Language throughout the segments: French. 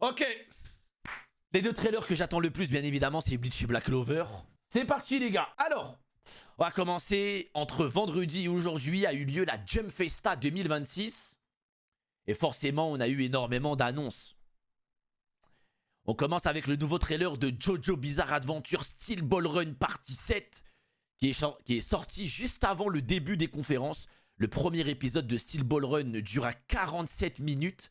Ok. Les deux trailers que j'attends le plus, bien évidemment, c'est Bleach et Black Clover. C'est parti, les gars. Alors, on va commencer. Entre vendredi et aujourd'hui a eu lieu la Jump Festa 2026. Et forcément, on a eu énormément d'annonces. On commence avec le nouveau trailer de Jojo Bizarre Adventure Steel Ball Run Partie 7 qui est sorti juste avant le début des conférences. Le premier épisode de Steel Ball Run durera 47 minutes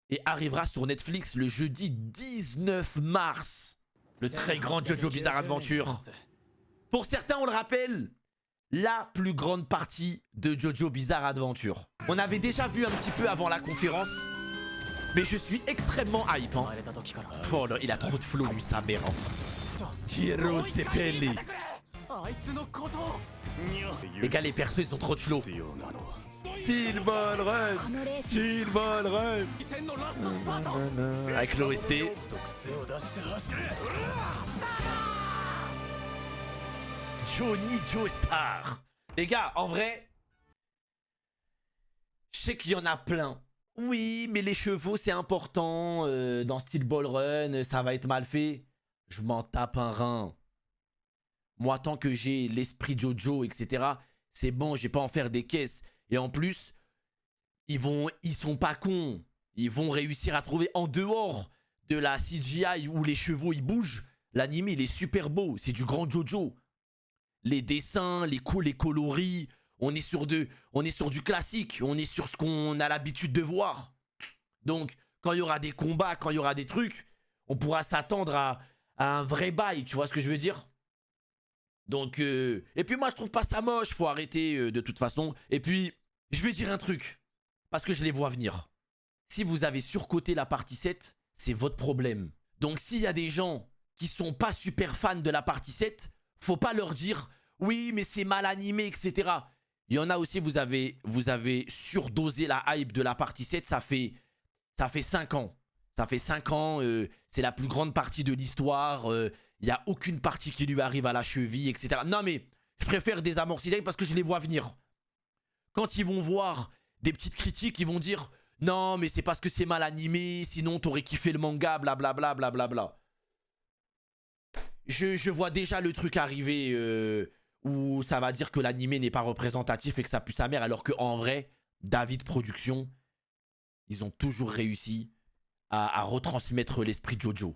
et arrivera sur Netflix le jeudi 19 mars. Le très grand Jojo Bizarre Adventure. Pour certains, on le rappelle, la plus grande partie de Jojo Bizarre Adventure. On avait déjà vu un petit peu avant la conférence, mais je suis extrêmement hype. Hein. Oh là, il a trop de flow, lui, sa mère. Hein. Jiro Sepele. Les gars, les persos, ils ont trop de flow. Steel Ball Run, Steel Ball Run. Avec l'OST. Johnny Joestar. Les gars, en vrai, je sais qu'il y en a plein. Oui, mais les chevaux, c'est important. Dans Steel Ball Run, ça va être mal fait. Je m'en tape un rein. Moi, tant que j'ai l'esprit Jojo, etc., c'est bon, je vais pas en faire des caisses. Et en plus, ils sont pas cons. Ils vont réussir à trouver en dehors de la CGI où les chevaux ils bougent. L'anime, il est super beau. C'est du grand Jojo. Les dessins, les coloris. On est sur du classique. On est sur ce qu'on a l'habitude de voir. Donc, quand il y aura des combats, quand il y aura des trucs, on pourra s'attendre à un vrai bail. Tu vois ce que je veux dire? Donc, et puis moi, je trouve pas ça moche. Faut arrêter de toute façon. Et puis, je vais dire un truc. Parce que je les vois venir. Si vous avez surcoté la partie 7, c'est votre problème. Donc, s'il y a des gens qui sont pas super fans de la partie 7, faut pas leur dire « Oui, mais c'est mal animé, etc. » Il y en a aussi, vous avez surdosé la hype de la partie 7. Ça fait 5 ans. Ça fait 5 ans. C'est la plus grande partie de l'histoire. Il n'y a aucune partie qui lui arrive à la cheville, etc. Non, mais je préfère désamorcer parce que je les vois venir. Quand ils vont voir des petites critiques, ils vont dire « Non, mais c'est parce que c'est mal animé, sinon t'aurais kiffé le manga, blablabla, blablabla. » Je vois déjà le truc arriver où ça va dire que l'animé n'est pas représentatif et que ça pue sa mère, alors qu'en vrai, David Productions, ils ont toujours réussi à retransmettre l'esprit Jojo.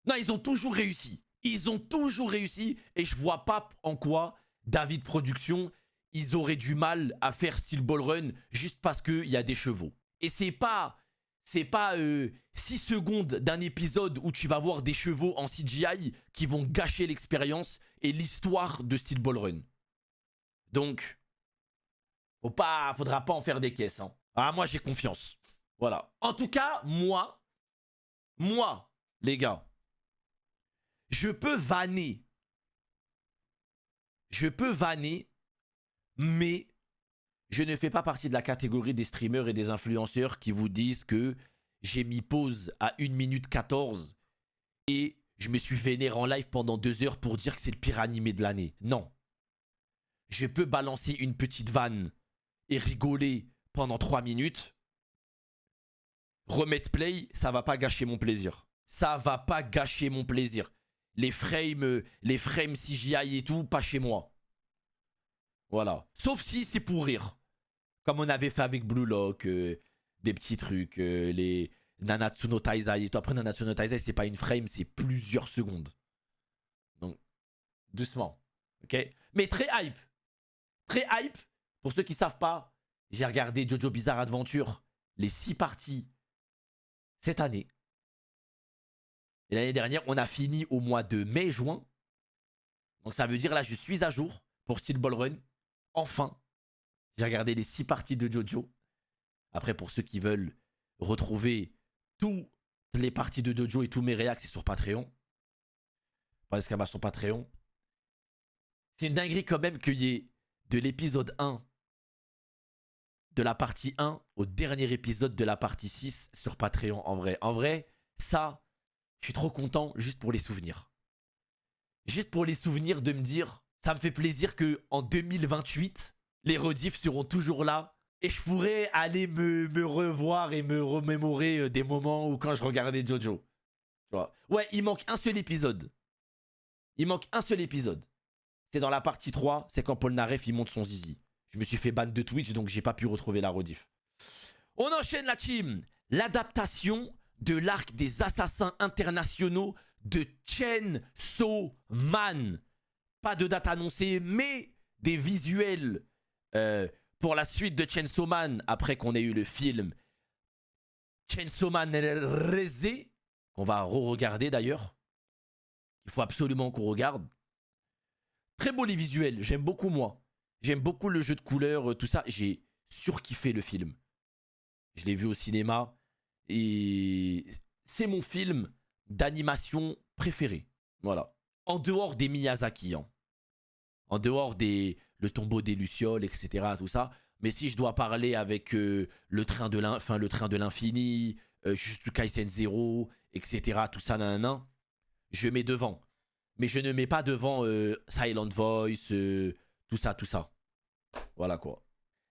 Non, ils ont toujours réussi. Ils ont toujours réussi et je vois pas en quoi David Productions, ils auraient du mal à faire Steel Ball Run juste parce qu'il y a des chevaux. Et c'est pas 6 secondes d'un épisode où tu vas voir des chevaux en CGI qui vont gâcher l'expérience et l'histoire de Steel Ball Run. Donc, faudra pas en faire des caisses. Hein. Ah, moi, j'ai confiance. Voilà. En tout cas, moi, les gars, je peux vanner. Mais je ne fais pas partie de la catégorie des streamers et des influenceurs qui vous disent que j'ai mis pause à 1 minute 14 et je me suis vénère en live pendant 2 heures pour dire que c'est le pire animé de l'année. Non. Je peux balancer une petite vanne et rigoler pendant 3 minutes. Remettre play, ça va pas gâcher mon plaisir. Ça va pas gâcher mon plaisir. Les frames CGI et tout, pas chez moi. Voilà. Sauf si c'est pour rire. Comme on avait fait avec Blue Lock, des petits trucs, les Nanatsu no Taizai et tout. Après, Nanatsu no Taizai, c'est pas une frame, c'est plusieurs secondes. Donc, doucement. Ok? Mais très hype. Très hype. Pour ceux qui savent pas, j'ai regardé Jojo Bizarre Adventure, les 6 parties, cette année. Et l'année dernière, on a fini au mois de mai-juin. Donc ça veut dire là, je suis à jour pour Steel Ball Run. Enfin, j'ai regardé les 6 parties de Jojo. Après, pour ceux qui veulent retrouver toutes les parties de Jojo et tous mes réacts, c'est sur Patreon. Parce qu'à son Patreon. C'est une dinguerie quand même qu'il y ait de l'épisode 1, de la partie 1 au dernier épisode de la partie 6 sur Patreon en vrai. En vrai, ça, je suis trop content juste pour les souvenirs. Juste pour les souvenirs de me dire, ça me fait plaisir qu'en 2028, les rediffs seront toujours là. Et je pourrais aller me revoir et me remémorer des moments où quand je regardais Jojo. Tu vois. Ouais, il manque un seul épisode. Il manque un seul épisode. C'est dans la partie 3, c'est quand Paul Naref il monte son zizi. Je me suis fait ban de Twitch, donc j'ai pas pu retrouver la rediff. On enchaîne la team. L'adaptation de l'arc des assassins internationaux de Chainsaw Man. Pas de date annoncée, mais des visuels pour la suite de Chainsaw Man, après qu'on ait eu le film Chainsaw Man Rise, qu'on va re-regarder d'ailleurs. Il faut absolument qu'on regarde. Très beau les visuels, j'aime beaucoup moi. J'aime beaucoup le jeu de couleurs, tout ça. J'ai surkiffé le film. Je l'ai vu au cinéma. Et c'est mon film d'animation préféré. Voilà. En dehors des Miyazaki. Hein. En dehors des Le tombeau des Lucioles, etc. Tout ça. Mais si je dois parler avec le train de l'infini, Jujutsu Kaisen 0, etc. Tout ça, nanana, je mets devant. Mais je ne mets pas devant Silent Voice, tout ça, tout ça. Voilà quoi.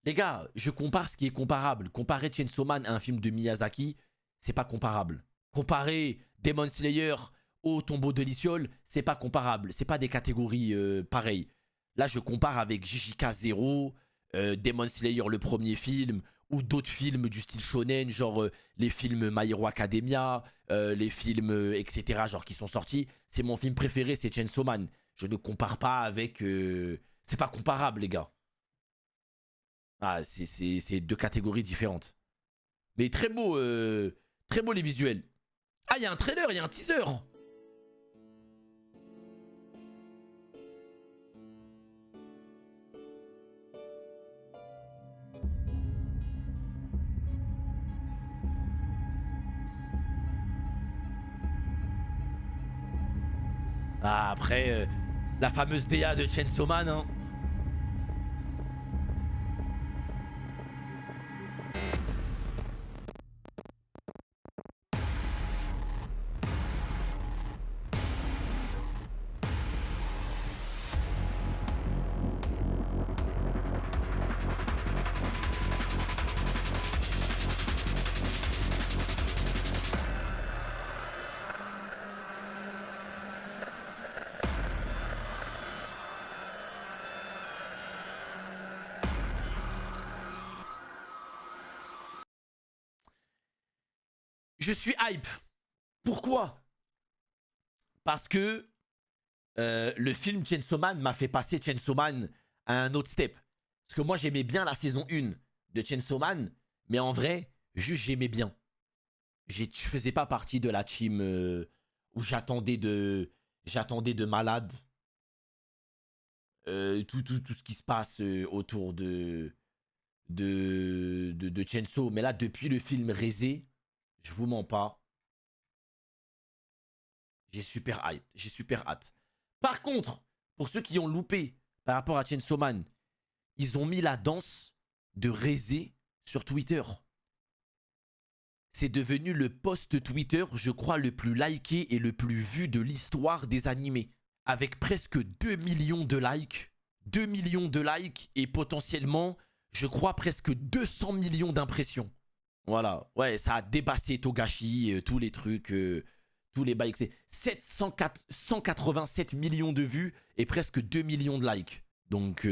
Les gars, je compare ce qui est comparable. Comparer Chainsaw Man à un film de Miyazaki, c'est pas comparable. Comparer Demon Slayer au tombeau de Lyciole, c'est pas comparable. C'est pas des catégories pareilles. Là, je compare avec JJK 0, Demon Slayer le premier film, ou d'autres films du style shonen, genre les films My Hero Academia, les films, etc., genre qui sont sortis. C'est mon film préféré, c'est Chainsaw Man. Je ne compare pas avec... C'est pas comparable, les gars. Ah, c'est deux catégories différentes. Mais très beau les visuels. Ah, il y a un trailer, il y a un teaser. Ah, après, la fameuse DA de Chainsaw Man, hein. Je suis hype. Pourquoi? Parce que le film Chainsaw Man m'a fait passer Chainsaw Man à un autre step. Parce que moi, j'aimais bien la saison 1 de Chainsaw Man, mais en vrai, juste j'aimais bien. Je faisais pas partie de la team où j'attendais de malade tout ce qui se passe autour de Chainsaw. Mais là, depuis le film Rise, je vous mens pas, j'ai super hâte. J'ai super hâte. Par contre, pour ceux qui ont loupé par rapport à Chainsaw Man, ils ont mis la danse de Rise sur Twitter. C'est devenu le post Twitter, je crois, le plus liké et le plus vu de l'histoire des animés. Avec presque 2 millions de likes. 2 millions de likes et potentiellement, je crois, presque 200 millions d'impressions. Voilà. Ouais, ça a dépassé Togashi, tous les trucs, tous les bails. C'est 187 millions de vues et presque 2 millions de likes. Donc,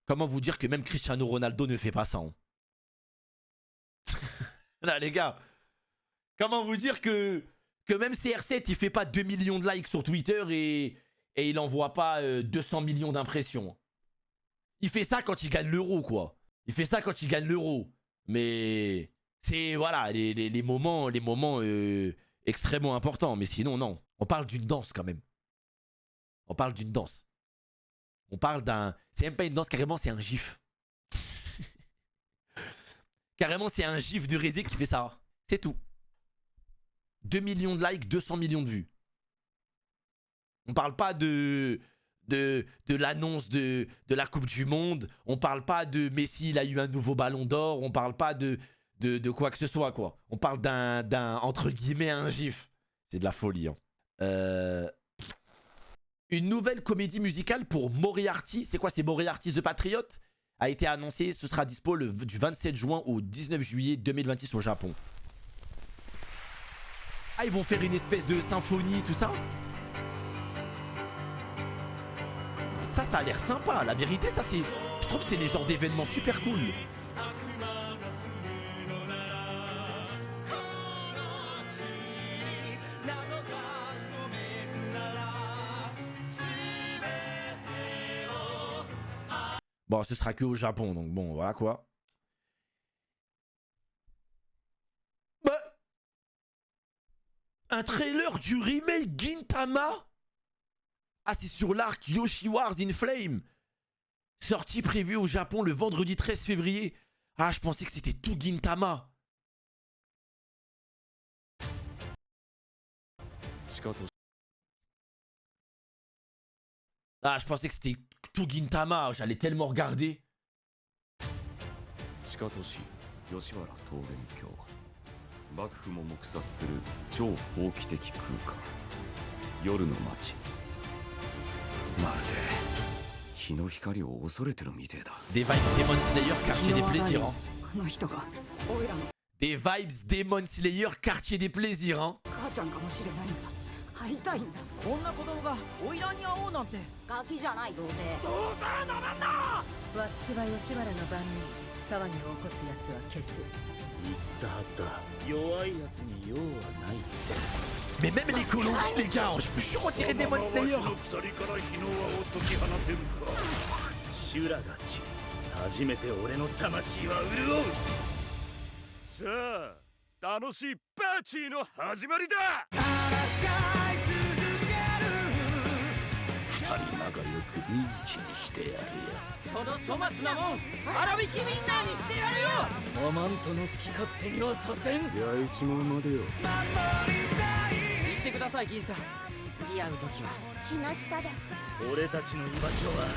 comment vous dire que même Cristiano Ronaldo ne fait pas ça, hein. Là, les gars, comment vous dire que même CR7, il fait pas 2 millions de likes sur Twitter et il envoie pas 200 millions d'impressions. Il fait ça quand il gagne l'euro, quoi. Il fait ça quand il gagne l'euro. Mais c'est, voilà, les moments extrêmement importants. Mais sinon, non. On parle d'une danse, quand même. On parle d'une danse. On parle d'un... C'est même pas une danse, carrément, c'est un gif. Carrément, c'est un gif de Rise qui fait ça. C'est tout. 2 millions de likes, 200 millions de vues. On parle pas de l'annonce de la Coupe du Monde. On parle pas de Messi, il a eu un nouveau ballon d'or. On parle pas de quoi que ce soit, quoi. On parle d'un entre guillemets, un gif. C'est de la folie, hein. Une nouvelle comédie musicale pour Moriarty. C'est quoi, c'est Moriarty the Patriot? A été annoncé, ce sera dispo du 27 juin au 19 juillet 2026 au Japon. Ah, ils vont faire une espèce de symphonie, tout ça. Ça a l'air sympa. La vérité, ça c'est... Je trouve que c'est les genres d'événements super cool. Bon, ce sera que au Japon, donc bon, voilà quoi. Bah, un trailer du remake Gintama. Ah, c'est sur l'arc Yoshi Wars in Flame. Sortie prévue au Japon le vendredi 13 février. Ah, je pensais que c'était tout Gintama. Ah, je pensais que c'était tout Gintama. J'allais tellement regarder. Des vibes Demon Slayer, quartier des plaisirs. Hein. Des vibes Demon Slayer, quartier des plaisirs. Hein. Mais même les coloris, les gars, je suis sûr on dirait Demon Slayer.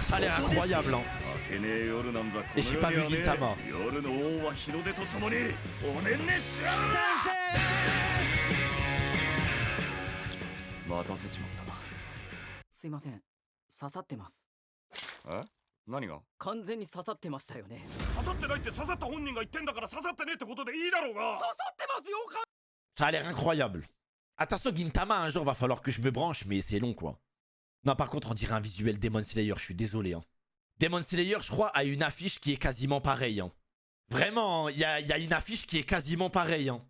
Ça a l'air incroyable, hein. Et j'ai pas vu Gintama. Ça a l'air incroyable. Attention, Gintama, un jour va falloir que je me branche, mais c'est long quoi. Non, par contre, on dirait un visuel Demon Slayer, je suis désolé. Hein. Demon Slayer, je crois, a une affiche qui est quasiment pareille. Hein. Vraiment, il y a une affiche qui est quasiment pareille. Hein.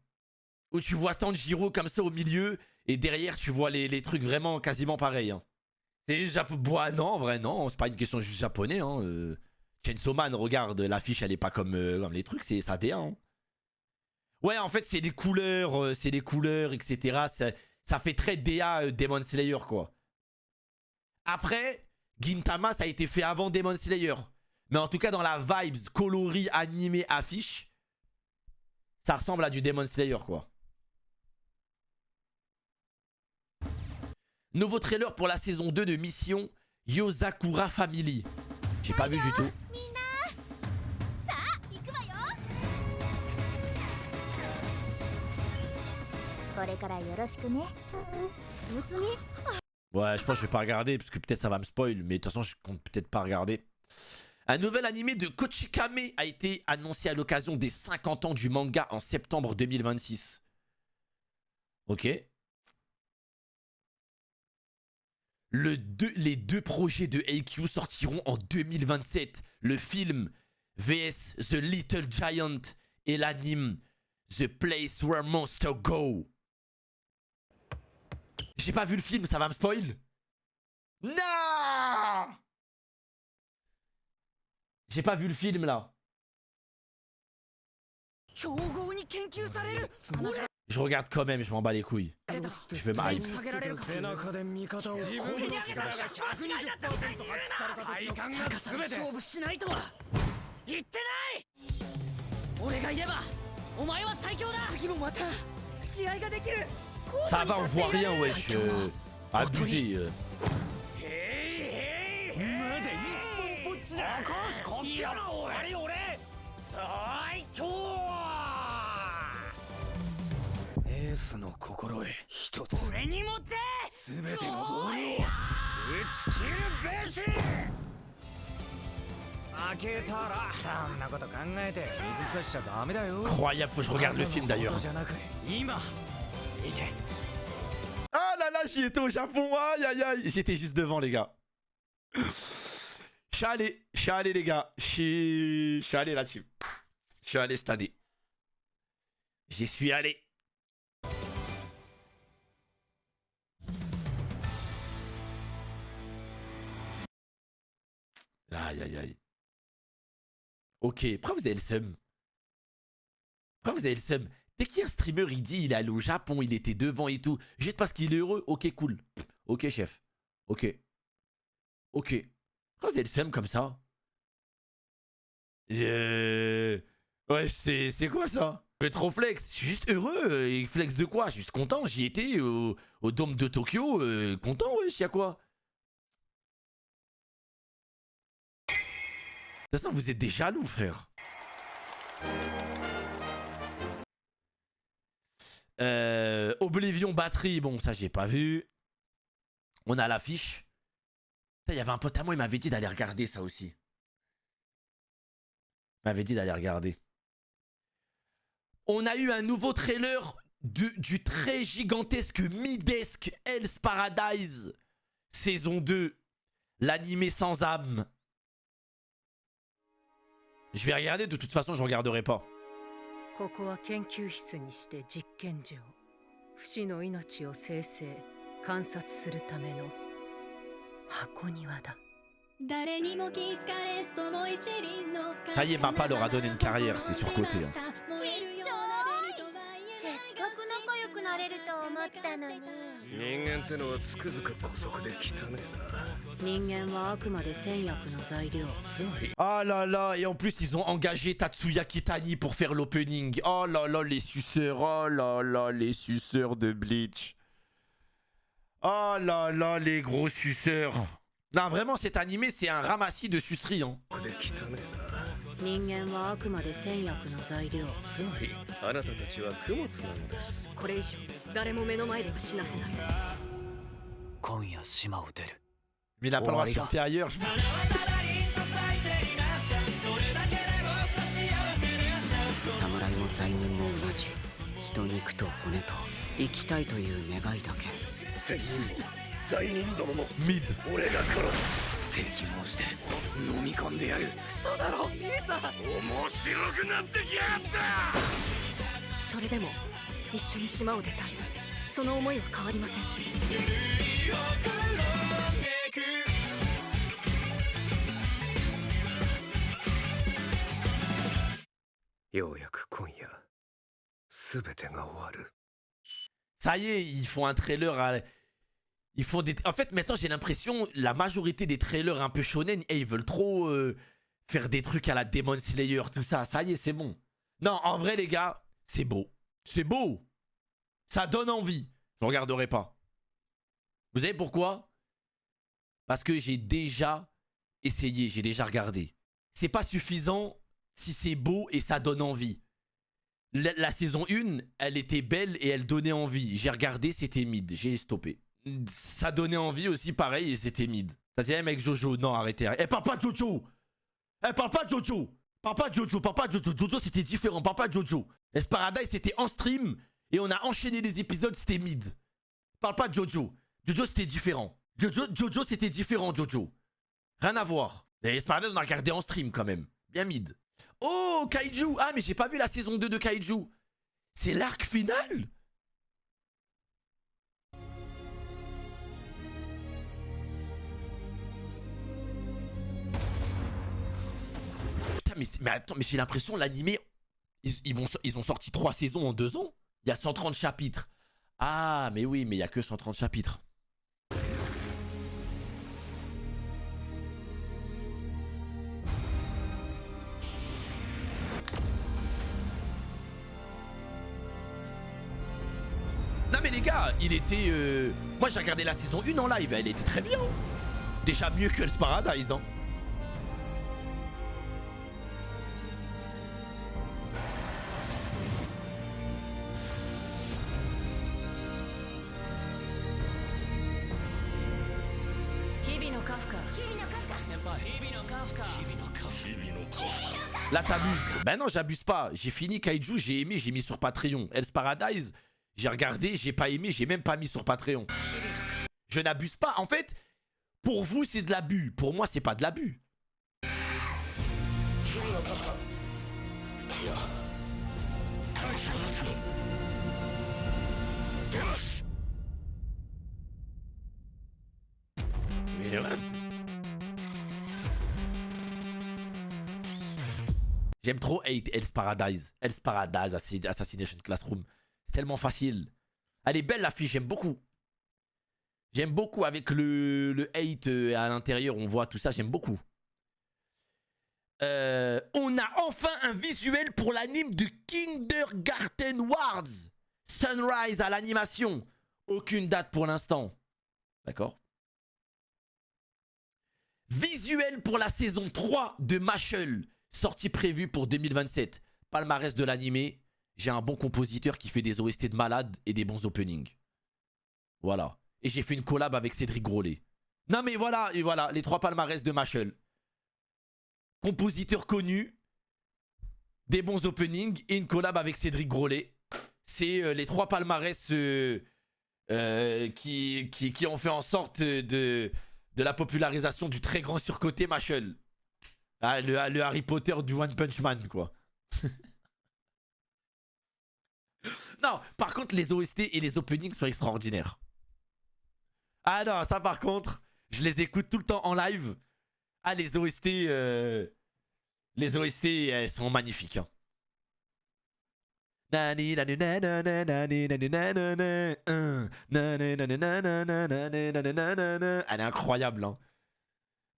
Où tu vois Tanjiro comme ça au milieu, et derrière, tu vois les trucs vraiment quasiment pareils. Hein. C'est Japon. Non, en vrai, non, c'est pas une question juste japonais. Hein. Chainsaw Man, regarde, l'affiche, elle est pas comme les trucs, c'est ça D1. Hein. Ouais, en fait, c'est les couleurs, etc. Ça fait très DA Demon Slayer, quoi. Après, Gintama, ça a été fait avant Demon Slayer. Mais en tout cas, dans la vibes, coloris, animé, affiche, ça ressemble à du Demon Slayer, quoi. Nouveau trailer pour la saison 2 de Mission Yozakura Family. J'ai pas vu du tout. Ouais, je pense que je vais pas regarder parce que peut-être ça va me spoil, mais de toute façon je compte peut-être pas regarder. Un nouvel animé de Kochikame a été annoncé à l'occasion des 50 ans du manga en septembre 2026. Ok. Les deux projets de AQ sortiront en 2027. Le film vs The Little Giant et l'anime The Place Where Monsters Go. J'ai pas vu le film, ça va me spoil? Non! J'ai pas vu le film là. Je regarde quand même, je m'en bats les couilles. Je veux ma hype. Ça va, on voit rien, wesh. Abusé. Incroyable, faut que je regarde le film d'ailleurs. Ah là là, j'y étais au Japon. Aïe aïe aïe. J'étais juste devant, les gars. Je suis allé, les gars. Je suis allé là-dessus. Je suis allé cette année. J'y suis allé. Aïe aïe aïe. Ok, pourquoi vous avez le seum? Pourquoi vous avez le seum? Dès qu'il y a un streamer, il dit il est allé au Japon, il était devant et tout. Juste parce qu'il est heureux. Ok, cool. Ok, chef. Ok. Ok. Pourquoi vous avez le seum comme ça? Ouais, c'est quoi ça? Je vais trop flex. Je suis juste heureux. Et flex de quoi? Je suis juste content. J'y étais au Dôme de Tokyo. Content, wesh, y'a quoi? De toute façon, vous êtes des jaloux, frère. Oblivion batterie, bon, ça j'ai pas vu. On a l'affiche. Il y avait un pote à moi, il m'avait dit d'aller regarder ça aussi. Il m'avait dit d'aller regarder. On a eu un nouveau trailer du très gigantesque Midesque Hell's Paradise saison 2. L'animé sans âme. Je vais regarder, de toute façon je regarderai pas. ここは研究室にして実験場。不死の命を生成、観察するための箱庭だ。 Ça y est, Mappa leur a donné une carrière, c'est surcoté. Hein. 人間ってのはつくづく姑息で汚ねえな。人間はあくまで戦薬の材料。 Oh là là, et en plus ils ont engagé Tatsuya Kitani pour faire l'opening. Oh là là, les suceurs, oh là là, les suceurs de Bleach. Oh là là, les gros suceurs. Non, vraiment, cet animé, c'est un ramassis de suceries. Hein. 人間はあくまで戦薬の材料。つまりあなたたちは供物なんです。これ以上誰も目の前では死なせない。今夜島を出る。 Mais il a pas le droit de sortir ailleurs. 侍も罪人も同じ。血と肉と骨と生きたいという願いだけ。責任も罪人どもも Mid. 俺が殺す。敵申して飲み込んでやる。嘘だろ兄さん。面白くなってきやがった。それでも一緒に島を出たい。その思いは変わりません。 ようやく今夜すべてが終わる。 Ça y est, ils font un trailer à... Ils font des... En fait, maintenant, j'ai l'impression, la majorité des trailers un peu shonen, ils veulent trop faire des trucs à la Demon Slayer, tout ça. Ça y est, c'est bon. Non, en vrai, les gars, c'est beau. C'est beau. Ça donne envie. Je regarderai pas. Vous savez pourquoi? Parce que j'ai déjà essayé, j'ai déjà regardé. C'est pas suffisant si c'est beau et ça donne envie. La saison 1, elle était belle et elle donnait envie. J'ai regardé, c'était mid. J'ai stoppé. Ça donnait envie aussi, pareil, et c'était mid. Ça tient avec Jojo. Non, arrêtez. Eh, parle pas de Jojo. Eh, parle pas de Jojo. Parle pas de Jojo. Parle pas de Jojo. Jojo, c'était différent. Parle pas de Jojo. Hell's Paradise, c'était en stream. Et on a enchaîné les épisodes, c'était mid. Parle pas de Jojo. Jojo, c'était différent. Jojo, c'était différent, Jojo. Rien à voir. Et Hell's Paradise, on a regardé en stream quand même. Bien mid. Oh, Kaiju. Ah, mais j'ai pas vu la saison 2 de Kaiju. C'est l'arc final? Putain, mais attends, mais j'ai l'impression l'animé, ils ont sorti 3 saisons en 2 ans. Il y a 130 chapitres. Ah, mais oui, mais il y a que 130 chapitres. Non mais les gars, il était... Moi j'ai regardé la saison 1 en live, elle était très bien. Déjà mieux que Hell's Paradise. Hein. Là t'abuses. Ben non, j'abuse pas. J'ai fini Kaiju, j'ai aimé, j'ai mis sur Patreon. Hell's Paradise, J'ai regardé, j'ai pas aimé, j'ai même pas mis sur Patreon. Je n'abuse pas. En fait, pour vous, c'est de l'abus. Pour moi, c'est pas de l'abus. Mais ouais. J'aime trop Hate Hell's Paradise. Hell's Paradise, Assassination Classroom. C'est tellement facile. Elle est belle la fiche, j'aime beaucoup. J'aime beaucoup avec le hate à l'intérieur, on voit tout ça, j'aime beaucoup. On a enfin un visuel pour l'anime de Kindergarten Wars. Sunrise à l'animation. Aucune date pour l'instant. D'accord. Visuel pour la saison 3 de Mashle. Sortie prévue pour 2027. Palmarès de l'animé. J'ai un bon compositeur qui fait des OST de malade et des bons openings. Voilà. Et j'ai fait une collab avec Cédric Grolet. Non mais voilà, et voilà, les 3 palmarès de Mashle. Compositeur connu, des bons openings et une collab avec Cédric Grolet. C'est les 3 palmarès qui ont fait en sorte de la popularisation du très grand surcoté Mashle. Ah, le Harry Potter du One Punch Man, quoi. Non, par contre, les OST et les openings sont extraordinaires. Ah non, ça par contre, je les écoute tout le temps en live. Ah, les OST, elles sont magnifiques. Hein. Elle est incroyable. Hein.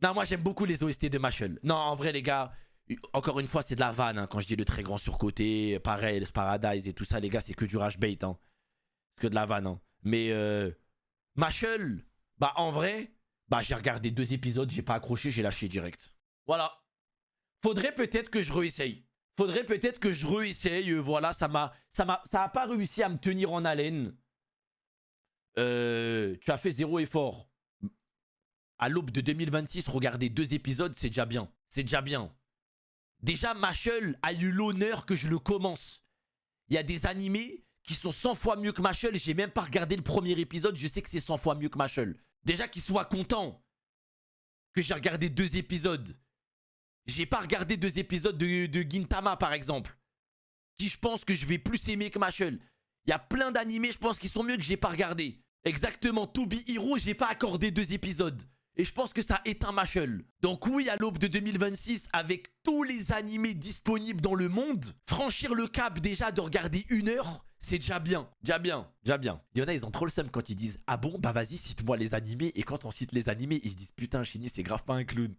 Non, moi j'aime beaucoup les OST de Mashle. Non, en vrai, les gars, encore une fois, c'est de la vanne. Hein, quand je dis le très grand surcoté, pareil, le Paradise et tout ça, les gars, c'est que du rage bait. Hein. C'est que de la vanne. Hein. Mais Mashle, bah en vrai, bah j'ai regardé 2 épisodes, j'ai pas accroché, j'ai lâché direct. Voilà. Faudrait peut-être que je réessaye. Faudrait peut-être que je réessaye. Voilà, ça a pas réussi à me tenir en haleine. Tu as fait 0 effort. À l'aube de 2026, regarder 2 épisodes, c'est déjà bien. C'est déjà bien. Déjà, Mashle a eu l'honneur que je le commence. Il y a des animés qui sont 100 fois mieux que Mashle. J'ai même pas regardé le premier épisode, je sais que c'est 100 fois mieux que Mashle. Déjà qu'il soit content que j'ai regardé 2 épisodes. J'ai pas regardé 2 épisodes de Gintama, par exemple. Qui je pense que je vais plus aimer que Mashle. Il y a plein d'animés, je pense, qui sont mieux que j'ai pas regardé. Exactement, To Be Hero, j'ai pas accordé 2 épisodes. Et je pense que ça éteint Mashle. Donc oui, à l'aube de 2026, avec tous les animés disponibles dans le monde, franchir le cap déjà de regarder 1 heure, c'est déjà bien. Déjà bien. Déjà bien. Il y en a, ils ont trop le seum quand ils disent « Ah bon, bah vas-y, cite-moi les animés. » Et quand on cite les animés, ils se disent « Putain, Shinny, c'est grave pas un clown. »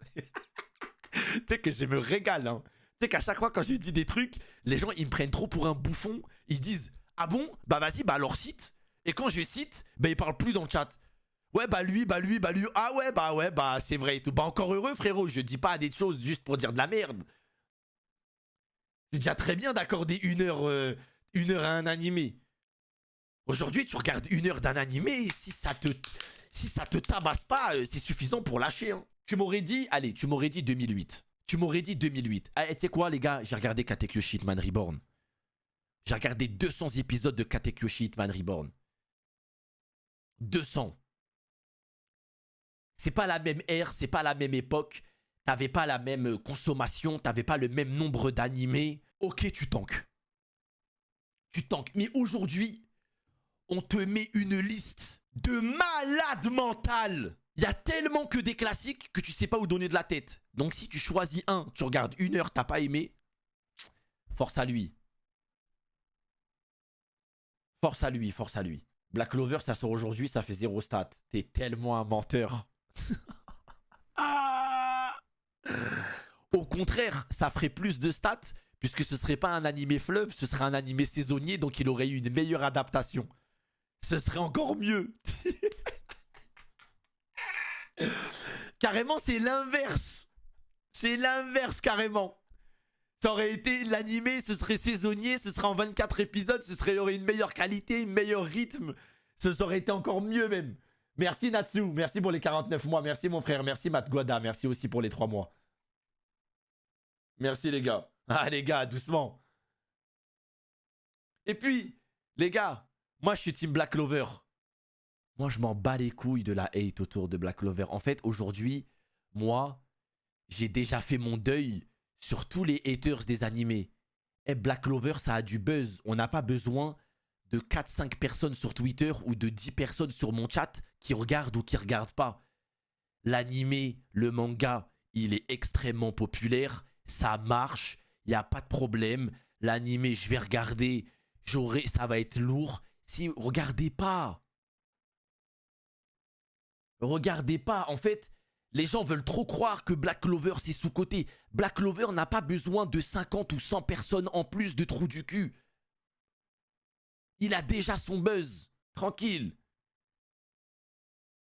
Tu sais que je me régale. Hein. Tu sais qu'à chaque fois, quand je dis des trucs, les gens, ils me prennent trop pour un bouffon. Ils disent « Ah bon, bah vas-y, bah alors cite. » Et quand je cite, bah ils parlent plus dans le chat. Ouais, bah lui. Ah ouais, bah c'est vrai et tout. Bah encore heureux, frérot. Je dis pas des choses juste pour dire de la merde. C'est déjà très bien d'accorder 1 heure à un animé. Aujourd'hui, tu regardes 1 heure d'un animé. Si ça te tabasse pas, c'est suffisant pour lâcher. Hein. Tu m'aurais dit, allez, tu m'aurais dit 2008. Tu m'aurais dit 2008. Ah, tu sais quoi, les gars, j'ai regardé Katekyoshi Hitman Reborn. J'ai regardé 200 épisodes de Katekyoshi Hitman Reborn. 200. C'est pas la même ère, c'est pas la même époque. T'avais pas la même consommation, t'avais pas le même nombre d'animés. Ok, tu tankes. Tu tankes. Mais aujourd'hui, on te met une liste de malades mentales. Il y a tellement que des classiques que tu sais pas où donner de la tête. Donc si tu choisis un, tu regardes 1 heure, t'as pas aimé, force à lui. Force à lui, force à lui. Black Clover, ça sort aujourd'hui, ça fait 0 stats. T'es tellement un menteur. Au contraire, ça ferait plus de stats, puisque ce serait pas un animé fleuve, ce serait un animé saisonnier, donc il aurait eu une meilleure adaptation. Ce serait encore mieux. Carrément, c'est l'inverse. C'est l'inverse, carrément. Ça aurait été l'animé, ce serait saisonnier, ce serait en 24 épisodes, il aurait une meilleure qualité, un meilleur rythme. Ce aurait été encore mieux même. Merci Natsu, merci pour les 49 mois, merci mon frère, merci Matt Guada, merci aussi pour les 3 mois. Merci les gars. Ah les gars, doucement. Et puis, les gars, Moi, je suis team Black Clover. Moi, je m'en bats les couilles de la hate autour de Black Clover. En fait, aujourd'hui, moi, j'ai déjà fait mon deuil sur tous les haters des animés. Et Black Clover, ça a du buzz. On n'a pas besoin de 4-5 personnes sur Twitter ou de 10 personnes sur mon chat qui regardent ou qui regardent pas. L'animé, le manga, il est extrêmement populaire. Ça marche. Il n'y a pas de problème. L'animé, je vais regarder. Ça va être lourd. Si, regardez pas. Regardez pas. En fait, les gens veulent trop croire que Black Clover, c'est sous-coté. Black Clover n'a pas besoin de 50 ou 100 personnes en plus de trous du cul. Il a déjà son buzz. Tranquille.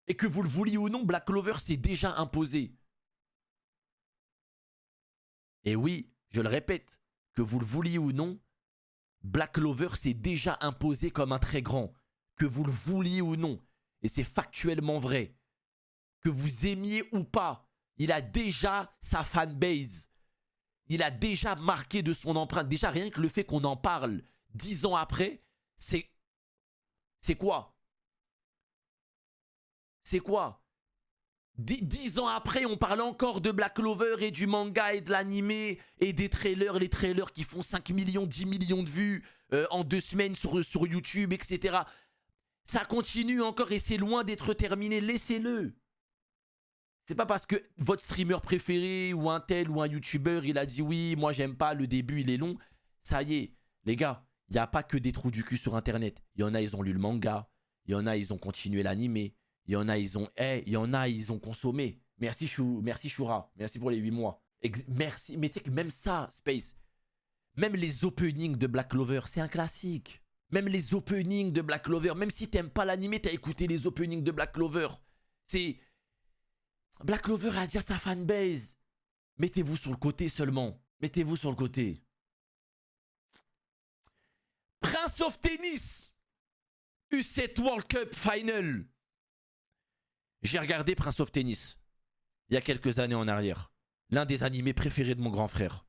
Et que vous le vouliez ou non, Black Clover s'est déjà imposé. Et oui, je le répète, que vous le vouliez ou non, Black Clover s'est déjà imposé comme un très grand. Que vous le vouliez ou non. Et c'est factuellement vrai. Que vous aimiez ou pas, il a déjà sa fanbase. Il a déjà marqué de son empreinte. Déjà, rien que le fait qu'on en parle 10 ans après, c'est quoi? C'est quoi? 10 ans après, on parle encore de Black Clover et du manga et de l'animé et des trailers, les trailers qui font 5 millions, 10 millions de vues en 2 semaines sur YouTube, etc. Ça continue encore et c'est loin d'être terminé. Laissez-le. C'est pas parce que votre streamer préféré ou un tel ou un YouTuber, il a dit oui, moi j'aime pas, le début il est long. Ça y est, les gars, il n'y a pas que des trous du cul sur Internet. Il y en a, ils ont lu le manga. Il y en a, ils ont continué l'animé. Il y en a, ils ont consommé. Merci Shura. Merci pour les 8 mois. Merci. Mais tu sais que même ça, Space, même les openings de Black Clover, c'est un classique. Même les openings de Black Clover, même si t'aimes pas l'animé, t'as écouté les openings de Black Clover. C'est... Black Clover a déjà sa fanbase. Mettez-vous sur le côté seulement. Mettez-vous sur le côté. Prince of Tennis. U7 World Cup Final. J'ai regardé Prince of Tennis il y a quelques années en arrière. L'un des animés préférés de mon grand frère.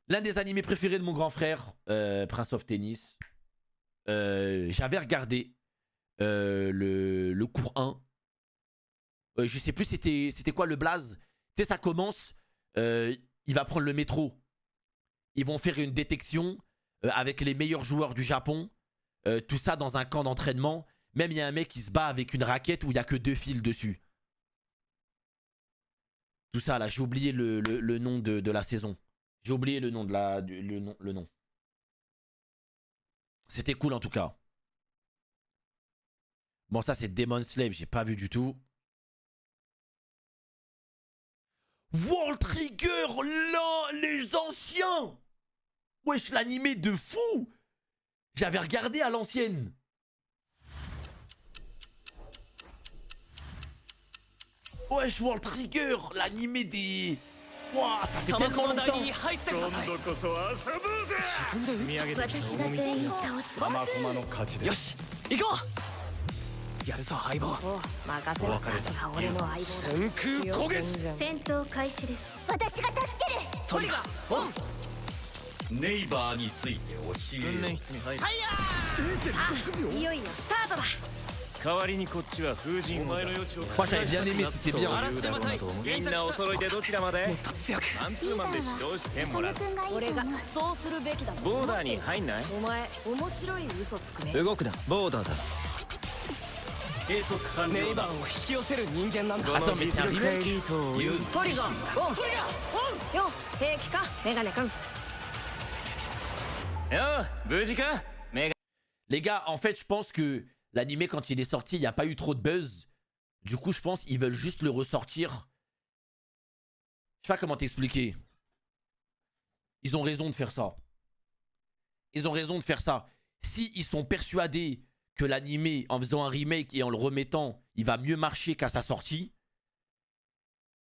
Prince of Tennis. J'avais regardé le cours 1. Je sais plus c'était quoi le blaze. Tu sais, ça commence. Il va prendre le métro. Ils vont faire une détection avec les meilleurs joueurs du Japon. Tout ça dans un camp d'entraînement. Même il y a un mec qui se bat avec une raquette où il n'y a que 2 fils dessus. Tout ça là, j'ai oublié le nom de la saison. J'ai oublié le nom de le nom. C'était cool en tout cas. Bon, ça c'est Demon Slave, j'ai pas vu du tout. World Trigger, là, les anciens. Wesh, l'animé de fou. J'avais regardé à l'ancienne. Wesh, World Trigger, l'animé des... Wouah, ça fait tellement longtemps. Moi j'avais bien aimé, c'était bien. Attends, mais c'est un remake. Les gars, en fait, je pense que l'animé, quand il est sorti, il n'y a pas eu trop de buzz. Du coup, je pense qu'ils veulent juste le ressortir. Je sais pas comment t'expliquer. Ils ont raison de faire ça. Ils ont raison de faire ça. Si ils sont persuadés que l'animé, en faisant un remake et en le remettant, il va mieux marcher qu'à sa sortie,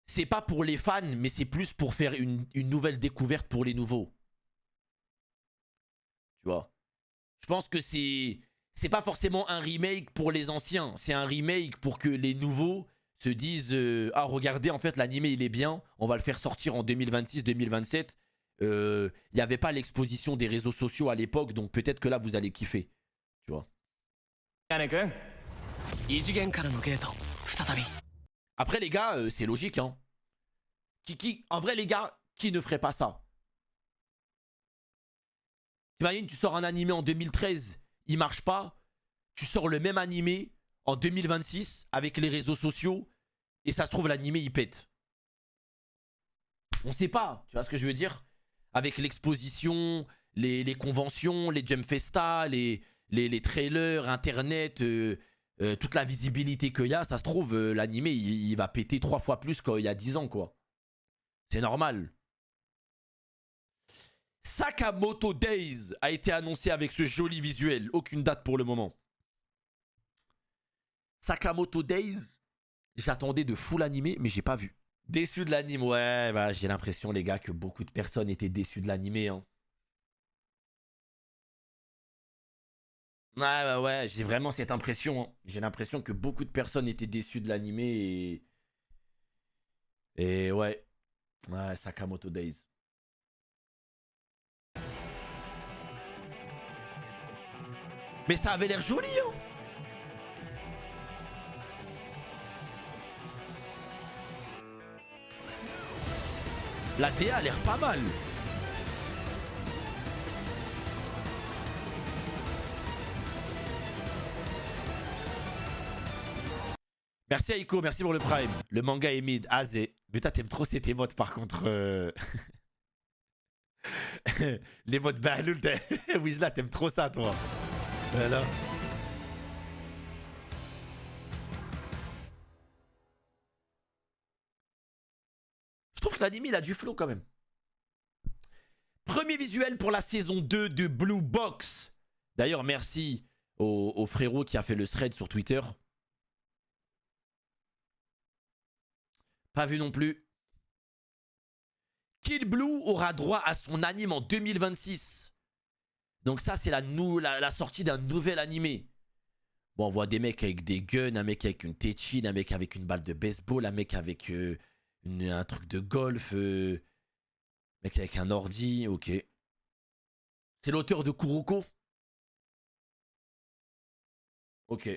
c'est pas pour les fans, mais c'est plus pour faire une nouvelle découverte pour les nouveaux. Tu vois. Je pense que c'est pas forcément un remake pour les anciens. C'est un remake pour que les nouveaux se disent ah, regardez, en fait, l'animé, il est bien. On va le faire sortir en 2026-2027. Il n'y avait pas l'exposition des réseaux sociaux à l'époque, donc peut-être que là, vous allez kiffer. Tu vois. 金君異次元からのゲート再び Après, les gars, c'est logique, hein. En vrai, les gars, qui ne ferait pas ça? T'imagines, tu sors un animé en 2013, il marche pas. Tu sors le même animé en 2026 avec les réseaux sociaux et ça se trouve, l'animé, il pète. On sait pas, tu vois ce que je veux dire? Avec l'exposition, les conventions, les Jump Festa, les trailers, internet, toute la visibilité qu'il y a, ça se trouve, l'animé, il va péter 3 fois plus qu'il y a 10 ans, quoi. C'est normal. Sakamoto Days a été annoncé avec ce joli visuel. Aucune date pour le moment. Sakamoto Days, j'attendais de full animé, mais j'ai pas vu. Déçu de l'anime, ouais, bah, j'ai l'impression, les gars, que beaucoup de personnes étaient déçues de l'animé, hein. Ouais, j'ai vraiment cette impression, hein. J'ai l'impression que beaucoup de personnes étaient déçues de l'animé et ouais. Ouais, Sakamoto Days. Mais ça avait l'air joli, hein. La DA a l'air pas mal. Merci Aiko, merci pour le prime. Le manga est mid, Azé. Mais toi t'aimes trop ces émotes par contre. Les mots de Bahloul, Wijla, t'aimes trop ça toi. Voilà. Je trouve que l'anime il a du flow quand même. Premier visuel pour la saison 2 de Blue Box. D'ailleurs merci au frérot qui a fait le thread sur Twitter. Pas vu non plus. Kid Blue aura droit à son anime en 2026. Donc ça, c'est la sortie d'un nouvel animé. Bon, on voit des mecs avec des guns, un mec avec une tétine, un mec avec une balle de baseball, un mec avec un truc de golf, un mec avec un ordi, ok. C'est l'auteur de Kuroko. Ok.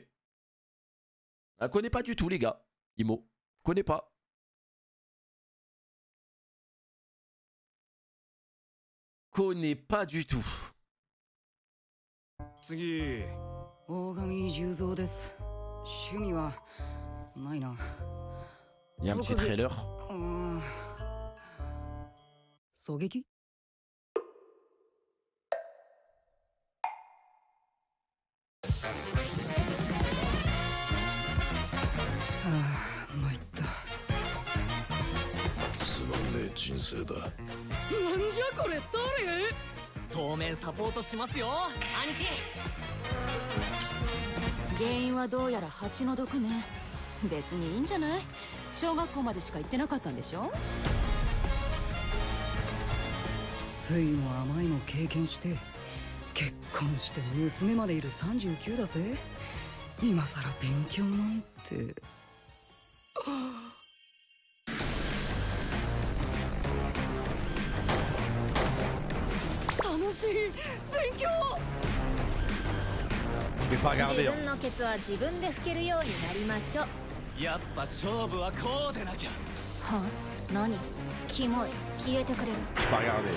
Je connais pas du tout, les gars. Imo. Connais pas. Connais pas du tout. 次大神十三です。趣味はないな。 Il y a un petit trailer. 狙撃？参った。つまんねえ人生だ。なんじゃこれ誰？当面サポートしますよ兄貴。原因はどうやら蜂の毒ね。別にいいんじゃない？小学校までしか行ってなかったんでしょ？酸いも甘いも経験して結婚して娘までいる39だぜ。今さら勉強なんて。楽しい勉強。 Je vais pas 自 regarder. 分のケツは自分で拭けるようになりましょう。やっぱ勝負はこうでなきゃ。は？何？キモい。消えてくれる。 Je vais pas regarder.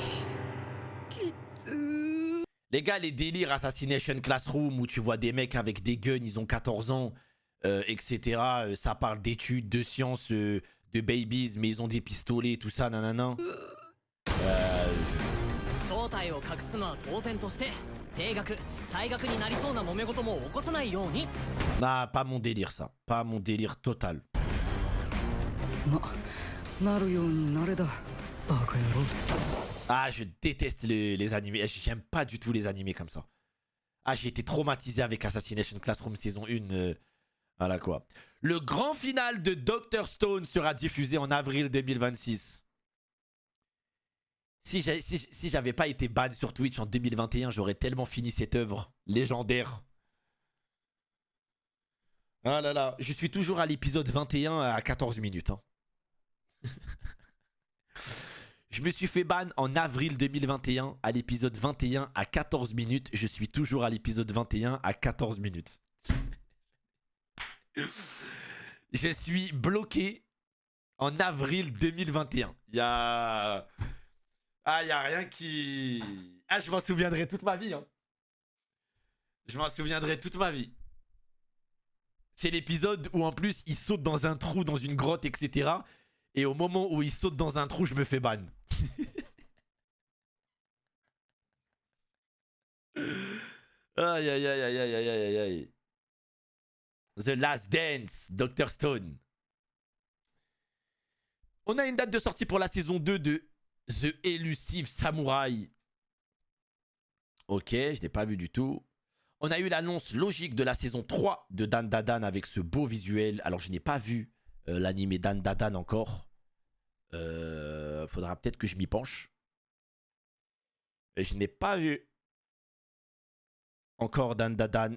Les gars, les délires Assassination Classroom où tu vois des mecs avec des guns, ils ont 14 ans, etc. Ça parle d'études, de sciences, de babies, mais ils ont des pistolets, tout ça, nanana. 正体を隠すのは当然として退学になりそうな揉め事も起こさないように。 Nah, pas mon délire ça. Pas mon délire total. なるようになれだ。バカ野郎。 Ah, je déteste les animés. J'aime pas du tout les animés comme ça. Ah, j'ai été traumatisé avec Assassination Classroom saison 1. Voilà quoi. Le grand final de Dr. Stone sera diffusé en avril 2026. Si j'avais pas été ban sur Twitch en 2021, j'aurais tellement fini cette œuvre légendaire. Ah là là, je suis toujours à l'épisode 21 à 14 minutes. Hein. Je me suis fait ban en avril 2021 à l'épisode 21 à 14 minutes. Je suis toujours à l'épisode 21 à 14 minutes. Je suis bloqué en avril 2021. Il y a... Ah, il y a rien qui... Ah, je m'en souviendrai toute ma vie. Hein. Je m'en souviendrai toute ma vie. C'est l'épisode où en plus il saute dans un trou, dans une grotte, etc. Et au moment où il saute dans un trou, je me fais ban. Aïe aïe aïe aïe aïe aïe aïe aïe. The Last Dance, Dr. Stone. On a une date de sortie pour la saison 2 de The Elusive Samurai. Ok, je n'ai pas vu du tout. On a eu l'annonce logique de la saison 3 de Dan Dadan avec ce beau visuel. Alors, je n'ai pas vu l'animé Dan Dadan encore. Faudra peut-être que je m'y penche. Et je n'ai pas vu encore Dan Dadan.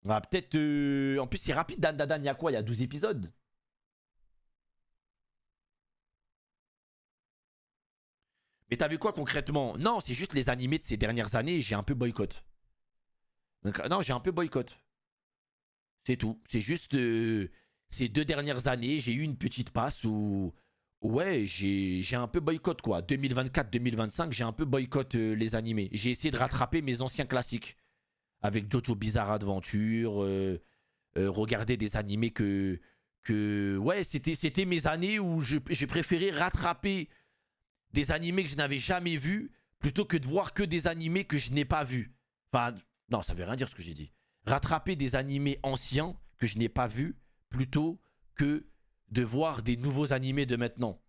On va peut-être... En plus, c'est rapide, Dan Dadan. Il y a quoi? Il y a 12 épisodes. Mais t'as vu quoi concrètement? Non, c'est juste les animés de ces dernières années. J'ai un peu boycott. Donc, non, j'ai un peu boycott. C'est tout. C'est juste ces 2 dernières années, j'ai eu une petite passe où... Ouais, j'ai un peu boycott quoi. 2024-2025, j'ai un peu boycott les animés. J'ai essayé de rattraper mes anciens classiques. Avec Jojo Bizarre Adventure. Regarder des animés que ouais, c'était mes années où j'ai préféré rattraper des animés que je n'avais jamais vus plutôt que de voir que des animés que je n'ai pas vus. Enfin, non, ça veut rien dire ce que j'ai dit. Rattraper des animés anciens que je n'ai pas vus plutôt que de voir des nouveaux animés de maintenant.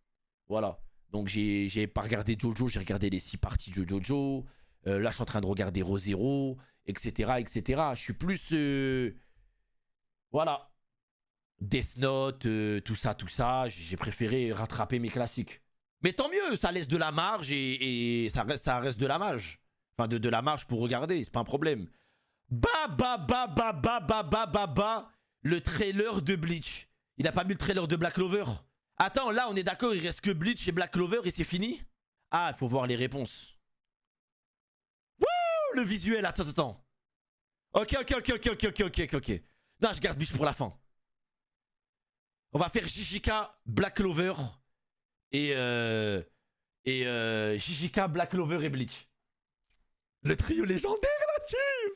Voilà. Donc, j'ai pas regardé Jojo, j'ai regardé les 6 parties de Jojo. Là, je suis en train de regarder Re:Zero, etc., etc. Je suis plus... voilà. Death Note, tout ça. J'ai préféré rattraper mes classiques. Mais tant mieux, ça laisse de la marge et ça reste de la marge. Enfin, de la marge pour regarder, c'est pas un problème. Le trailer de Bleach. Il a pas mis le trailer de Black Clover. Attends, là, on est d'accord, il reste que Bleach et Black Clover et c'est fini? Ah, il faut voir les réponses. Wouh, le visuel, attends. Ok. Non, je garde Bleach pour la fin. On va faire JJK, Black Clover et JJK, Black Clover et Bleach. Le trio légendaire là-dessus.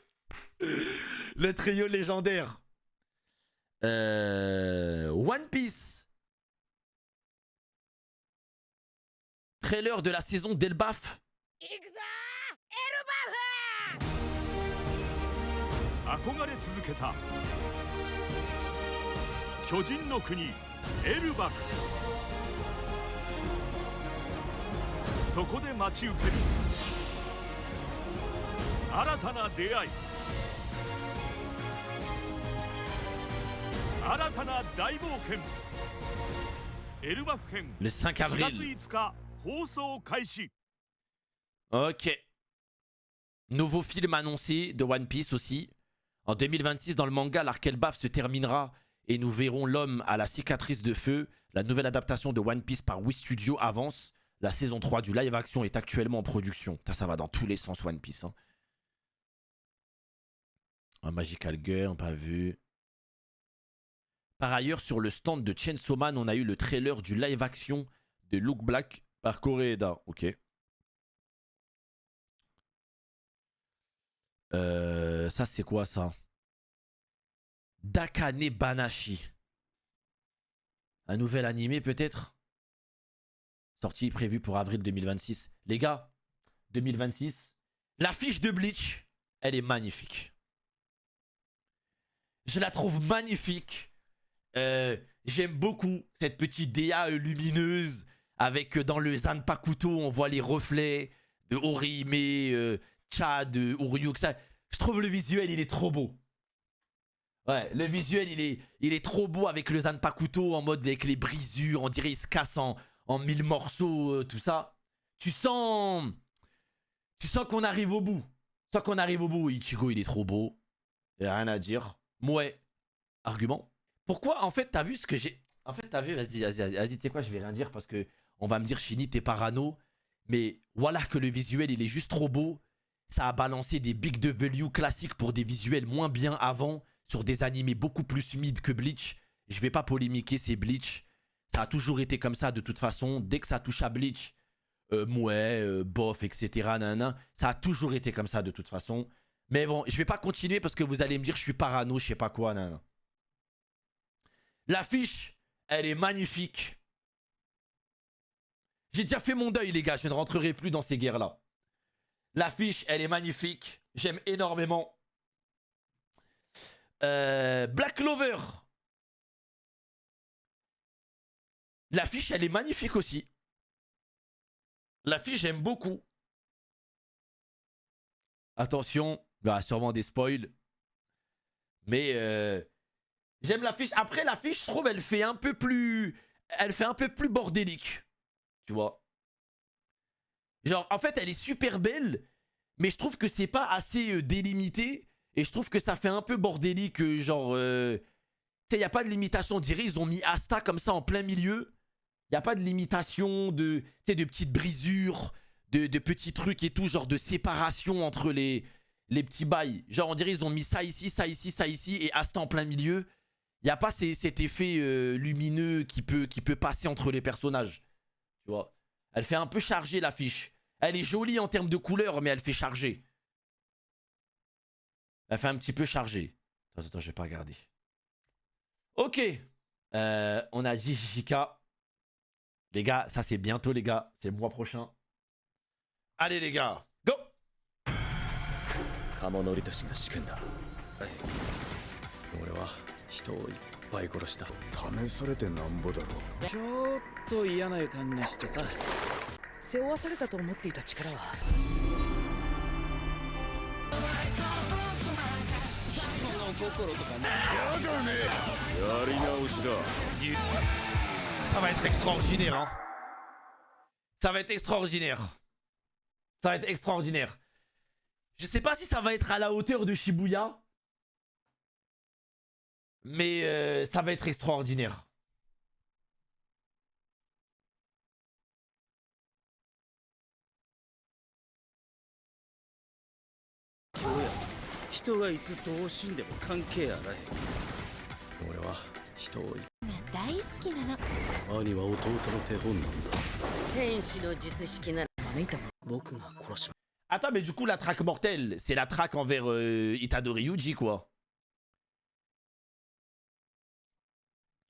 Le trio légendaire. One Piece. Trailer de la saison d'Elbaf. 憧れ続けた巨人の国エルバフそこで待ち受ける新たな出会い新たな大冒険エルバフ編 Le 5 4 avril. 月5日放送開始 Ok. Nouveau film annoncé de One Piece aussi. En 2026, dans le manga, l'arc Elbaf se terminera et nous verrons l'homme à la cicatrice de feu. La nouvelle adaptation de One Piece par Wii Studio avance. La saison 3 du live action est actuellement en production. Ça va dans tous les sens, One Piece. Hein. Un Magical Girl, pas vu. Par ailleurs, sur le stand de Chainsaw Man, on a eu le trailer du live action de Luke Black par Koreeda. Ok. Ça, c'est quoi ça? Dakane Banashi. Un nouvel animé peut-être? Sortie prévue pour avril 2026. Les gars, 2026. L'affiche de Bleach, elle est magnifique. Je la trouve magnifique. J'aime beaucoup cette petite DA lumineuse. Avec dans le Zanpakuto, on voit les reflets de Orihime, Chad, Uryu. Je trouve le visuel, il est trop beau. Ouais, le visuel, il est trop beau avec le Zanpakuto en mode avec les brisures. On dirait il se casse en 1000 morceaux, tout ça. Tu sens qu'on arrive au bout. Tu sens qu'on arrive au bout. Ichigo, il est trop beau. Il n'y a rien à dire. Mouais. Argument. Pourquoi, en fait, t'as vu ce que j'ai... En fait, t'as vu, vas-y, tu sais quoi, je vais rien dire parce que on va me dire, Shinny, t'es parano. Mais voilà que le visuel, il est juste trop beau. Ça a balancé des Big W classiques pour des visuels moins bien avant. sur des animés beaucoup plus mid que Bleach. Je vais pas polémiquer, c'est Bleach. Ça a toujours été comme ça de toute façon. Dès que ça touche à Bleach, bof, etc. Nanana, ça a toujours été comme ça de toute façon. Mais bon, je vais pas continuer parce que vous allez me dire je suis parano, je sais pas quoi. Nanana. L'affiche, elle est magnifique. J'ai déjà fait mon deuil, les gars. Je ne rentrerai plus dans ces guerres-là. L'affiche, elle est magnifique. J'aime énormément. Black Clover. L'affiche, elle est magnifique aussi. L'affiche, j'aime beaucoup. Attention, il y aura sûrement des spoils. Mais j'aime l'affiche. Après, l'affiche, je trouve, elle fait un peu plus bordélique. Tu vois. Genre, en fait, elle est super belle. Mais je trouve que c'est pas assez délimité. Et je trouve que ça fait un peu bordélique. Genre, tu sais, il n'y a pas de limitation. On dirait ils ont mis Asta comme ça en plein milieu. Il n'y a pas de limitation de petites brisures, de petits trucs et tout, genre de séparation entre les petits bails. Genre on dirait ils ont mis ça ici, ça ici, ça ici et Asta en plein milieu. Il n'y a pas cet effet lumineux qui peut passer entre les personnages. Tu vois. Elle fait un peu charger l'affiche. Elle est jolie en termes de couleur, mais elle fait charger. Elle fait un petit peu charger. Attends, je vais pas regarder. Ok. On a dit JJK. Les gars, ça c'est bientôt les gars, c'est le mois prochain. Allez les gars, go! 鴨則俊が仕組んだ。俺は人をいっぱい殺した。試されてなんぼだろう。ちょっと嫌な予感がしてさ。背負わされたと思っていた力は。人の心とかね。やだね。やり直しだ。Ça va être extraordinaire, hein. Ça va être extraordinaire. Ça va être extraordinaire. Je sais pas si ça va être à la hauteur de Shibuya. Mais ça va être extraordinaire. Attends, mais du coup, la traque mortelle, c'est la traque envers Itadori Yuji, quoi.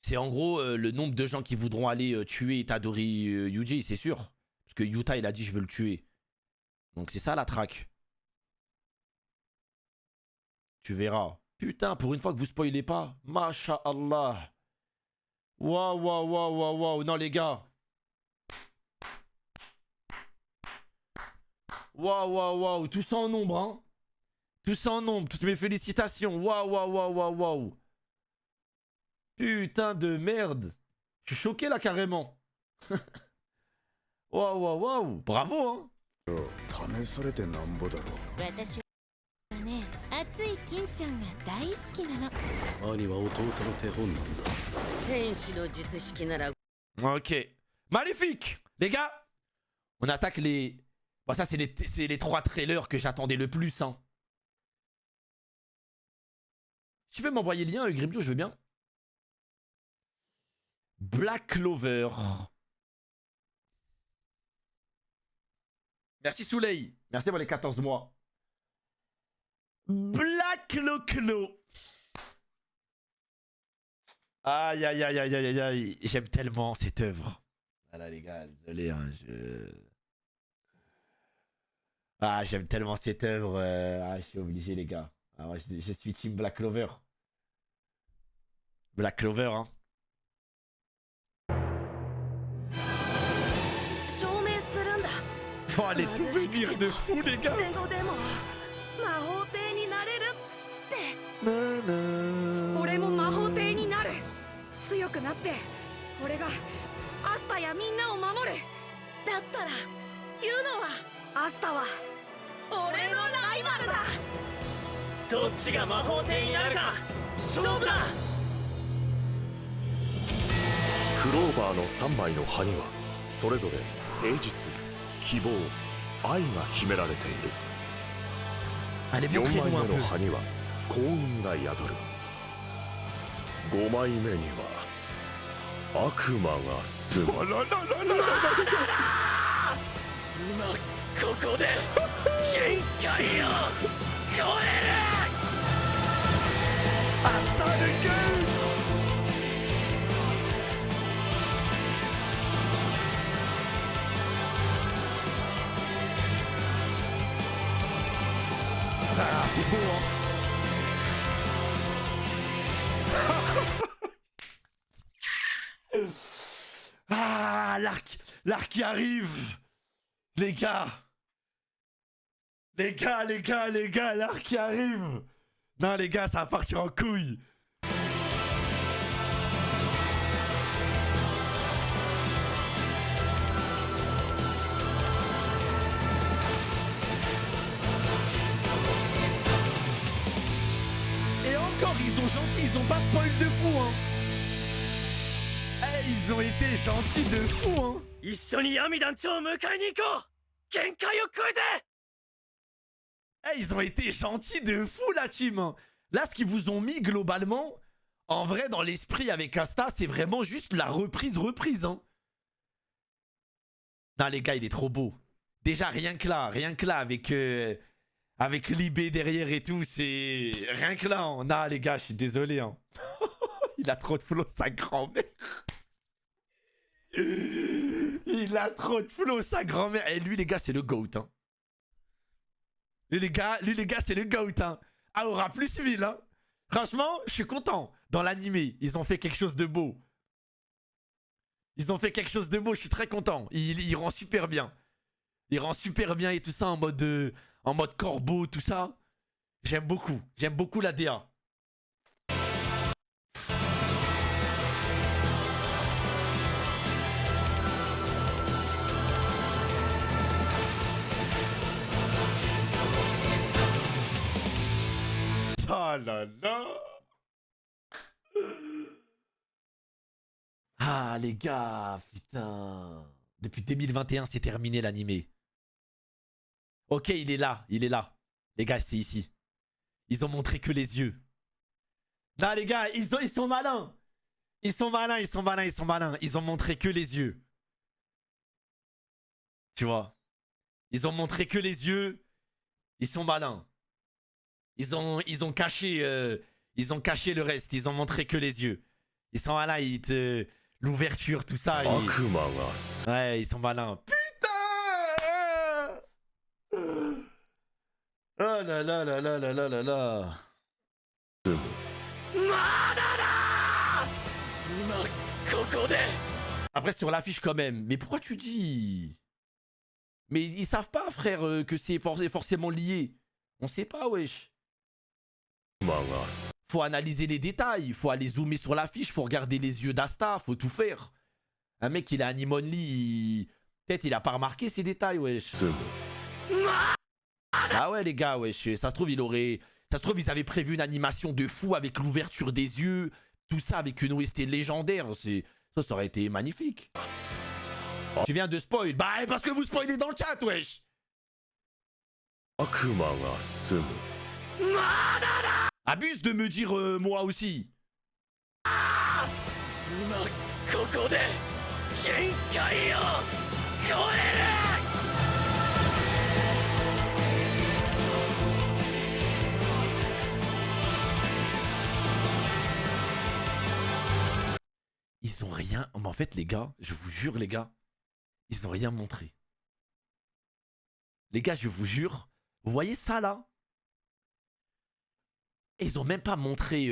C'est en gros le nombre de gens qui voudront aller tuer Itadori Yuji, c'est sûr. Parce que Yuta, il a dit je veux le tuer. Donc c'est ça la traque. Tu verras. Putain, pour une fois que vous spoilez pas. Masha'Allah. Waouh, waouh, waouh, waouh, waouh. Non, les gars. Waouh, waouh, waouh. Tout ça en nombre, hein. Tout ça en nombre. Toutes mes félicitations. Waouh, waouh, waouh, waouh, waouh. Putain de merde. Je suis choqué là, carrément. Waouh, waouh, waouh. Bravo, hein. 試されてなんぼだろう。私はね、熱い金ちゃんが大好きなの。兄は弟の手本なんだ。天使の術式なら。Ok. Magnifique. Les gars, on attaque les... Bon, ça, c'est les 3 trailers que j'attendais le plus, hein. Tu peux m'envoyer le lien, Grimjo, je veux bien. Black Clover. Merci Souley. Merci pour les 14 mois. Black Clo. Aïe, aïe, aïe, aïe, aïe, aïe. J'aime tellement cette œuvre. Voilà les gars, désolé. Hein, Ah, j'aime tellement cette œuvre. Ah, je suis obligé les gars. Ah, moi, je suis team Black Clover. Black Clover, hein. Oh, les souvenirs de fou, les gars. Clover の3枚の葉にはそれぞれ誠実、希望、愛が秘められている。4枚目の葉には幸運が宿る。5枚目には悪魔が住む。今ここで限界を超える。Ah, c'est beau, hein. Ah, l'arc qui arrive. Les gars, l'arc qui arrive. Non, les gars, ça va partir en couille. Et encore, ils ont gentil, ils ont pas spoil de fou, hein. Eh, ils ont été gentils de fou, hein. 一緒に闇団長を迎えに行こう。限界を超えて。 Eh, ils ont été gentils de fou, la team, hein. Là, ce qu'ils vous ont mis globalement, en vrai, dans l'esprit avec Asta, c'est vraiment juste la reprise, hein. Non, les gars, il est trop beau. Déjà, rien que là, avec Libé derrière et tout, c'est... Rien que là, hein. Non, les gars, je suis désolé, hein. Il a trop de flow, sa grand-mère. Il a trop de flow, sa grand-mère. Et lui, les gars, c'est le GOAT, hein. Lui, les gars, c'est le GOAT, hein. Aura plus 1000, hein. Franchement, je suis content. Dans l'animé, ils ont fait quelque chose de beau. Je suis très content. Il rend super bien. Il rend super bien et tout ça en mode corbeau, tout ça. J'aime beaucoup la DA. Oh là là. Ah les gars, putain. Depuis 2021, c'est terminé l'animé. Ok, il est là. Les gars, c'est ici. Ils ont montré que les yeux. Non les gars, ils sont malins. Ils sont malins. Ils ont montré que les yeux. Tu vois. Ils ont montré que les yeux. Ils sont malins. Ils ont caché le reste. Ils ont montré que les yeux. Ils sont malins. L'ouverture, tout ça. Ouais, ils sont malins. Putain! Oh là là là là là là là là. Après, sur l'affiche quand même. Mais pourquoi tu dis? Mais ils savent pas, frère, que c'est forcément lié. On sait pas, wesh. Faut analyser les détails, faut aller zoomer sur l'affiche, faut regarder les yeux d'Asta, faut tout faire. Un mec, il a Anime Only, peut-être il a pas remarqué ces détails, wesh. Ah ouais, les gars, wesh, ça se trouve, ils avaient prévu une animation de fou avec l'ouverture des yeux, tout ça avec une OST légendaire, ça aurait été magnifique. Tu viens de spoil, bah parce que vous spoilez dans le chat, wesh. Abuse de me dire moi aussi. Ils ont rien. Mais en fait, les gars, je vous jure, les gars, ils ont rien montré. Les gars, je vous jure, vous voyez ça là? Ils ont même pas montré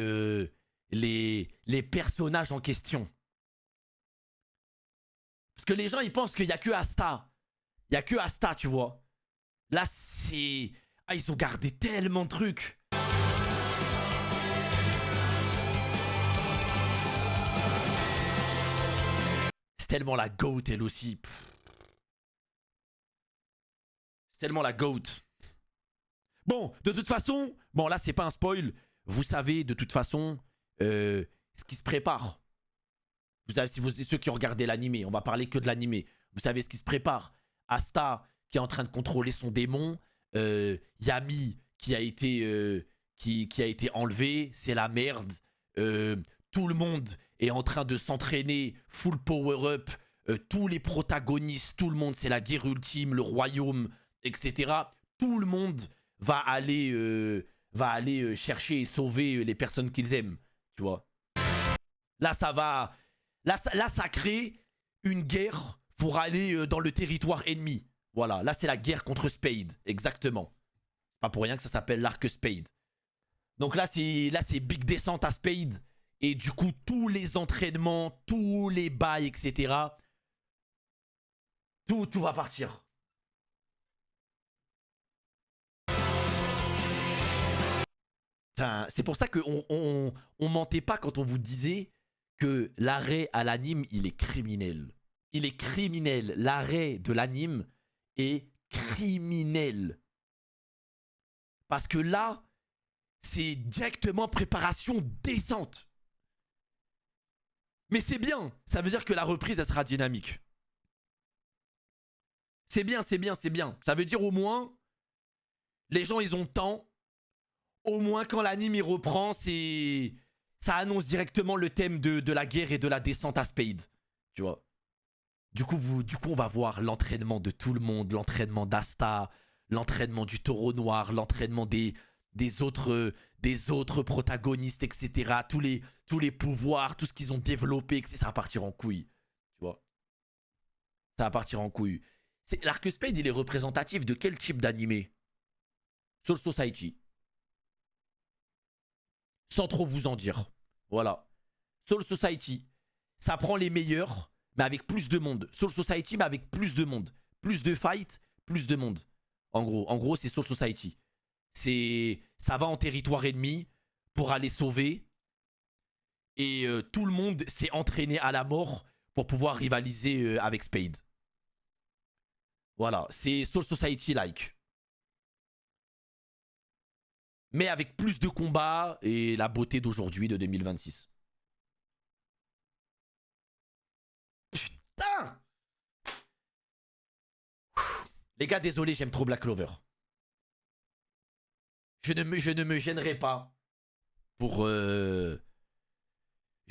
les personnages en question. Parce que les gens, ils pensent qu'il n'y a que Asta. Il n'y a que Asta, tu vois. Là, c'est... Ah, ils ont gardé tellement de trucs. C'est tellement la GOAT, elle aussi. C'est tellement la GOAT. Bon, de toute façon, bon là c'est pas un spoil, vous savez de toute façon ce qui se prépare. Vous savez, si ceux qui ont regardé l'animé, on va parler que de l'animé, vous savez ce qui se prépare. Asta qui est en train de contrôler son démon, Yami qui a été enlevé, c'est la merde. tout le monde est en train de s'entraîner, full power-up, tous les protagonistes, tout le monde, c'est la guerre ultime, le royaume, etc. Tout le monde va aller chercher et sauver les personnes qu'ils aiment, tu vois. Là, ça va... Là, ça crée une guerre pour aller dans le territoire ennemi. Voilà, là, c'est la guerre contre Spade, exactement. Pas pour rien que ça s'appelle l'arc Spade. Donc là, c'est big descente à Spade. Et du coup, tous les entraînements, tous les bails, etc. Tout va partir. C'est pour ça qu'on mentait pas quand on vous disait que l'arrêt à l'anime, il est criminel. Il est criminel. L'arrêt de l'anime est criminel. Parce que là, c'est directement préparation décente. Mais c'est bien. Ça veut dire que la reprise, elle sera dynamique. C'est bien, c'est bien, c'est bien. Ça veut dire au moins, les gens, ils ont le temps. Au moins, quand l'anime, il reprend, ça annonce directement le thème de la guerre et de la descente à Spade. Tu vois. Du coup, on va voir l'entraînement de tout le monde. L'entraînement d'Asta, l'entraînement du taureau noir, l'entraînement des autres protagonistes, etc. Tous les pouvoirs, tout ce qu'ils ont développé, etc. Ça va partir en couille. Tu vois. Ça va partir en couille. L'arc Spade, il est représentatif de quel type d'animé? Soul Society. Sans trop vous en dire. Voilà. Soul Society. Ça prend les meilleurs, mais avec plus de monde. Soul Society, mais avec plus de monde. Plus de fight, plus de monde. En gros, c'est Soul Society. Ça va en territoire ennemi pour aller sauver. Et tout le monde s'est entraîné à la mort pour pouvoir rivaliser avec Spade. Voilà, c'est Soul Society-like. Mais avec plus de combats et la beauté d'aujourd'hui, de 2026. Putain! Les gars, désolé, j'aime trop Black Clover. Je ne me gênerai pas pour... Je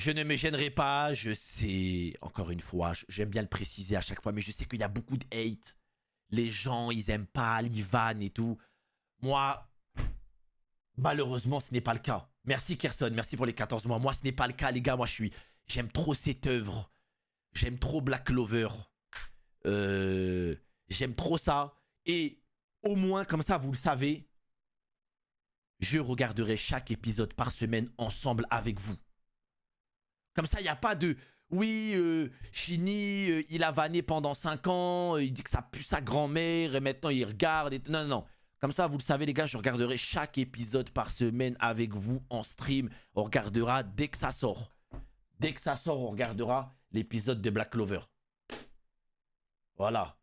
ne me gênerai pas, je sais, encore une fois, j'aime bien le préciser à chaque fois, mais je sais qu'il y a beaucoup de hate. Les gens, ils aiment pas l'Ivan et tout. Moi... Malheureusement, ce n'est pas le cas. Merci Kerson, merci pour les 14 mois. Moi, ce n'est pas le cas, les gars. Moi, j'aime trop cette œuvre. J'aime trop Black Clover. J'aime trop ça. Et au moins, comme ça, vous le savez, je regarderai chaque épisode par semaine ensemble avec vous. Comme ça, il n'y a pas de... Oui, Shinny, il a vanné pendant 5 ans. Il dit que ça pue sa grand-mère. Et maintenant, il regarde. Et... Non, non, non. Comme ça, vous le savez, les gars, je regarderai chaque épisode par semaine avec vous en stream. On regardera dès que ça sort. Dès que ça sort, on regardera l'épisode de Black Clover. Voilà.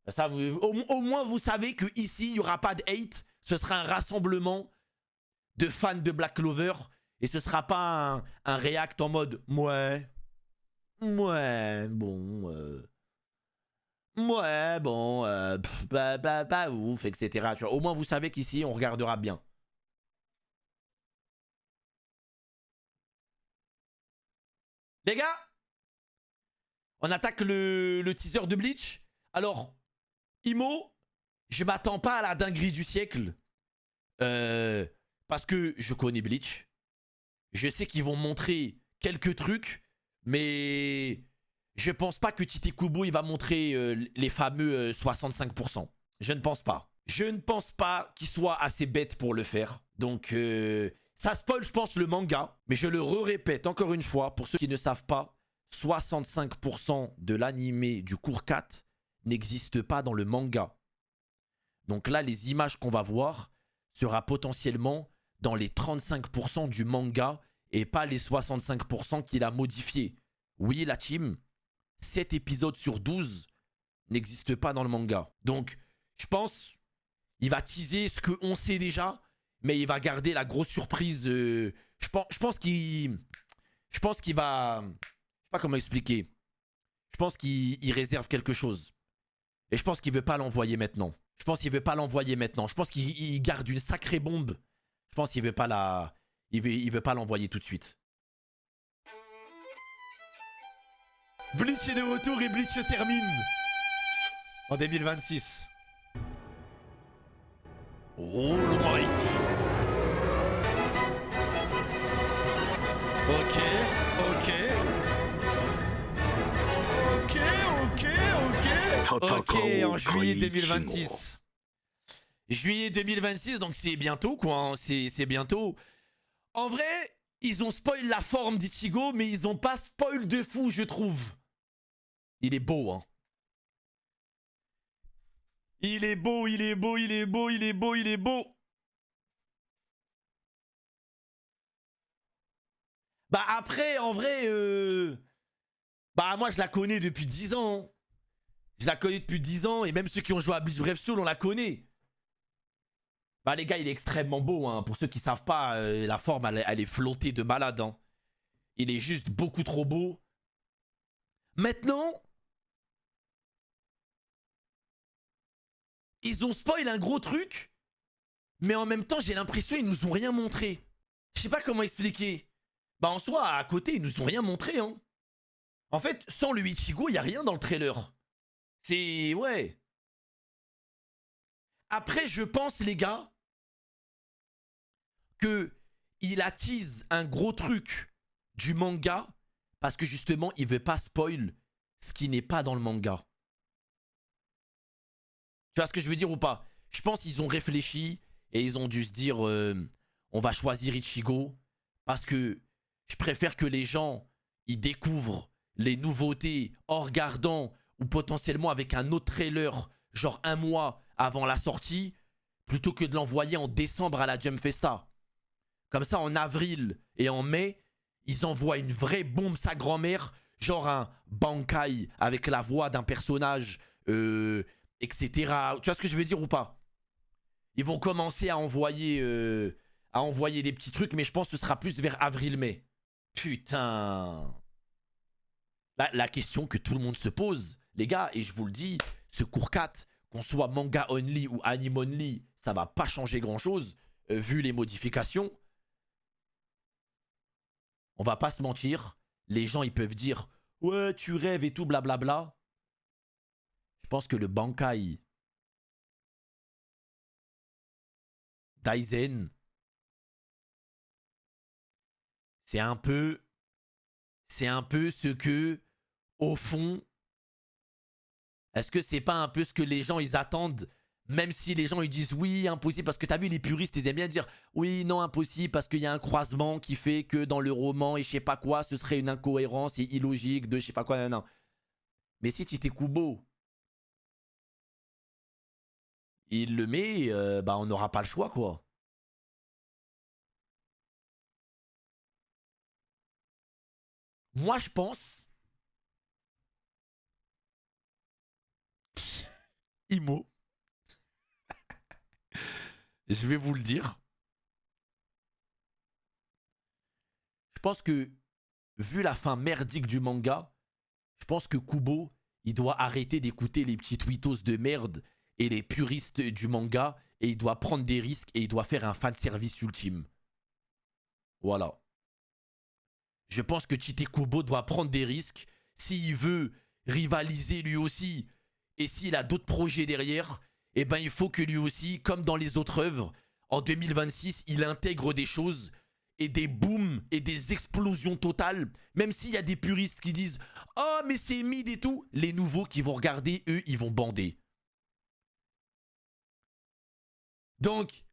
Ça, au moins, vous savez qu'ici, il n'y aura pas de hate. Ce sera un rassemblement de fans de Black Clover. Et ce ne sera pas un react en mode « Ouais, bon... Ouais, bon, pas ouf, etc. » Tu vois, au moins, vous savez qu'ici, on regardera bien. Les gars, on attaque le teaser de Bleach. Alors, Imo, je m'attends pas à la dinguerie du siècle. Parce que je connais Bleach. Je sais qu'ils vont montrer quelques trucs, mais... Je pense pas que Titekubo il va montrer les fameux 65%. Je ne pense pas. Je ne pense pas qu'il soit assez bête pour le faire. Donc, ça spoil, je pense, le manga. Mais je le répète encore une fois, pour ceux qui ne savent pas, 65% de l'animé du cours 4 n'existe pas dans le manga. Donc là, les images qu'on va voir sera potentiellement dans les 35% du manga et pas les 65% qu'il a modifiés. Oui, la team... 7 épisodes sur 12 n'existent pas dans le manga. Donc, je pense il va teaser ce qu'on sait déjà, mais il va garder la grosse surprise. Je pense qu'il va... Je sais pas comment expliquer. Je pense qu'il réserve quelque chose. Et je pense qu'il veut pas l'envoyer maintenant. Je pense qu'il garde une sacrée bombe. Je pense qu'il veut pas la... Il veut pas l'envoyer tout de suite. Bleach est de retour et Bleach se termine en 2026. Oh l'Almighty. Ok. Ok, en juillet 2026. Juillet 2026, donc c'est bientôt quoi, hein, c'est bientôt. En vrai, ils ont spoil la forme d'Ichigo, mais ils ont pas spoil de fou, je trouve. Il est beau, hein. Il est beau. Bah après, en vrai, bah moi je la connais depuis 10 ans. Hein. Je la connais depuis 10 ans, et même ceux qui ont joué à Bleach Brave Soul, on la connaît. Bah les gars, il est extrêmement beau, hein. Pour ceux qui savent pas, la forme, elle est flottée de malade. Hein. Il est juste beaucoup trop beau. Maintenant, ils ont spoil un gros truc, mais en même temps, j'ai l'impression qu'ils nous ont rien montré. Je sais pas comment expliquer. Bah en soi, à côté, ils nous ont rien montré. Hein. En fait, sans le Ichigo, il n'y a rien dans le trailer. C'est... ouais. Après, je pense, les gars, qu'il attise un gros truc du manga parce que justement, il veut pas spoil ce qui n'est pas dans le manga. Tu vois ce que je veux dire ou pas? Je pense qu'ils ont réfléchi et ils ont dû se dire on va choisir Ichigo parce que je préfère que les gens ils découvrent les nouveautés en regardant ou potentiellement avec un autre trailer genre un mois avant la sortie plutôt que de l'envoyer en décembre à la Jump Festa. Comme ça en avril et en mai ils envoient une vraie bombe sa grand-mère, genre un Bankai avec la voix d'un personnage etc. Tu vois ce que je veux dire ou pas? Ils vont commencer à envoyer des petits trucs, mais je pense que ce sera plus vers avril-mai. Putain. La question que tout le monde se pose, les gars, et je vous le dis, ce cours 4, qu'on soit manga only ou anime only, ça va pas changer grand-chose, vu les modifications. On va pas se mentir, les gens ils peuvent dire « Ouais, tu rêves et tout, blablabla ». Je pense que le Bankai Daizen, c'est un peu ce que, au fond, est-ce que c'est pas un peu ce que les gens ils attendent, même si les gens ils disent oui, impossible, parce que t'as vu les puristes, ils aiment bien dire oui, non, impossible, parce qu'il y a un croisement qui fait que dans le roman et je sais pas quoi, ce serait une incohérence et illogique de je sais pas quoi, non. Mais si Tite Kubo, il le met, bah on n'aura pas le choix quoi. Moi je pense... Imo. Je vais vous le dire. Je pense que, vu la fin merdique du manga, je pense que Kubo, il doit arrêter d'écouter les petits tweetos de merde et les puristes du manga, et il doit prendre des risques et il doit faire un fanservice ultime. Voilà. Je pense que Tite Kubo doit prendre des risques s'il veut rivaliser lui aussi, et s'il a d'autres projets derrière, eh ben il faut que lui aussi, comme dans les autres œuvres, en 2026, il intègre des choses et des booms et des explosions totales, même s'il y a des puristes qui disent « Oh, mais c'est mid et tout », les nouveaux qui vont regarder, eux, ils vont bander. Donc,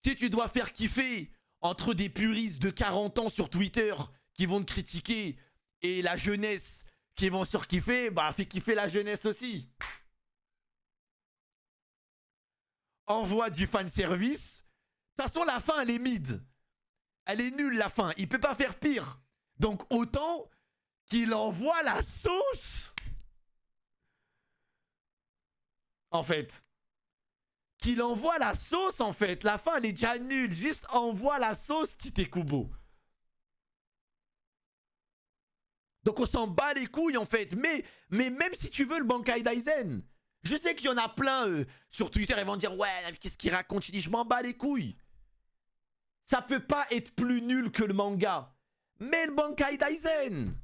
si tu dois faire kiffer entre des puristes de 40 ans sur Twitter qui vont te critiquer et la jeunesse qui vont surkiffer, bah fais kiffer la jeunesse aussi. Envoie du fanservice. De toute façon, la fin, elle est mid. Elle est nulle, la fin. Il peut pas faire pire. Donc, autant qu'il envoie la sauce. En fait. Qu'il envoie la sauce, en fait. La fin, elle est déjà nulle. Juste envoie la sauce, Tite Kubo. Donc, on s'en bat les couilles, en fait. Mais même si tu veux le Bankai Daizen, je sais qu'il y en a plein sur Twitter, ils vont dire « Ouais, qu'est-ce qu'il raconte ?» Je dis « Je m'en bats les couilles. » Ça peut pas être plus nul que le manga. Mais le Bankai Daizen.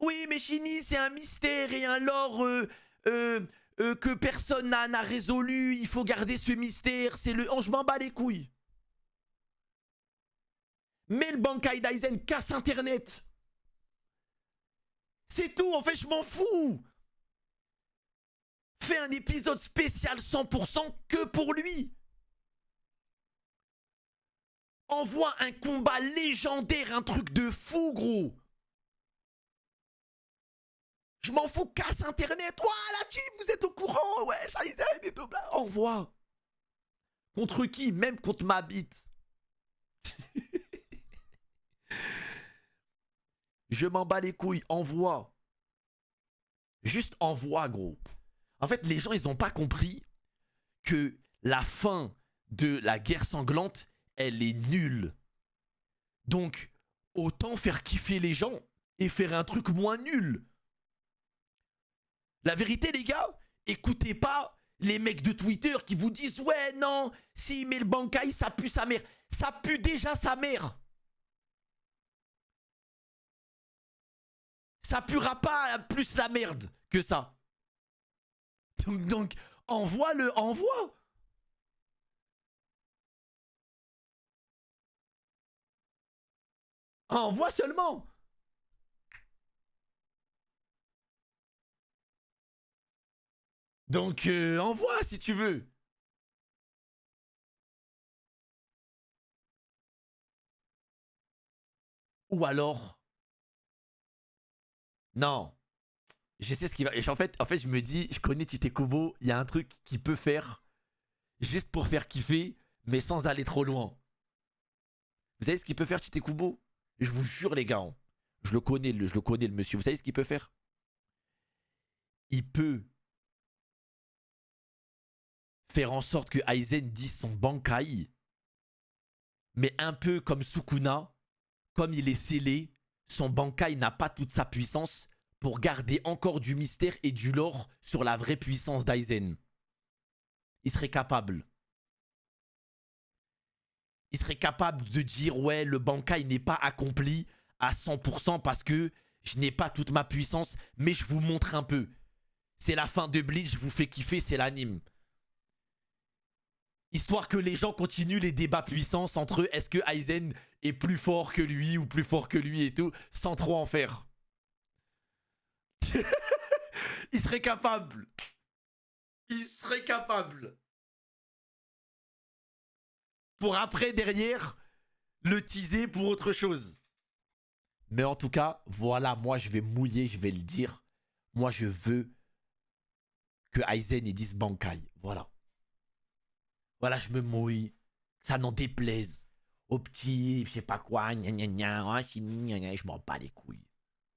Oui, mais Shinny, c'est un mystère et un lore que personne n'a résolu. Il faut garder ce mystère. C'est le... Oh, je m'en bats les couilles. Mais le Bankai Daizen casse Internet. C'est tout, en fait, je m'en fous. Fais un épisode spécial 100% que pour lui. Envoie un combat légendaire, un truc de fou, gros. Je m'en fous, casse Internet. Ouah, la team, vous êtes au courant. Ouais, Aizen et tout. Envoie. Contre qui? Même contre ma bite. Je m'en bats les couilles. Envoie. Juste envoie, gros. En fait, les gens, ils n'ont pas compris que la fin de la guerre sanglante, elle est nulle. Donc, autant faire kiffer les gens et faire un truc moins nul. La vérité, les gars, écoutez pas les mecs de Twitter qui vous disent « Ouais, non, s'il met le Bankai, ça pue sa mère. » Ça pue déjà sa mère. Ça puera pas plus la merde que ça. Donc envoie-le, envoie. Envoie seulement. Donc envoie si tu veux. Ou alors... Non. Je sais ce qu'il va... En fait, je me dis, je connais Tite Kubo, il y a un truc qu'il peut faire juste pour faire kiffer, mais sans aller trop loin. Vous savez ce qu'il peut faire, Tite Kubo? Je vous jure, les gars, je le connais, le monsieur. Vous savez ce qu'il peut faire? Il peut faire en sorte que Aizen dise son Bankai, mais un peu comme Sukuna, comme il est scellé, son Bankai n'a pas toute sa puissance pour garder encore du mystère et du lore sur la vraie puissance d'Aizen. Il serait capable. Il serait capable de dire « Ouais, le Bankai n'est pas accompli à 100% parce que je n'ai pas toute ma puissance, mais je vous montre un peu. C'est la fin de Bleach, je vous fais kiffer, c'est l'anime. » Histoire que les gens continuent les débats puissance entre eux. Est-ce que Aizen est plus fort que lui ou plus fort que lui et tout, sans trop en faire. Il serait capable. Il serait capable. Pour après, derrière, le teaser pour autre chose. Mais en tout cas, voilà, moi je vais mouiller, je vais le dire. Moi je veux que Aizen ait 10 Bankai. Voilà. Voilà, je me mouille. Ça n'en déplaise. Au petit, je sais pas quoi, gna gna gna, gna gna, je m'en bats les couilles.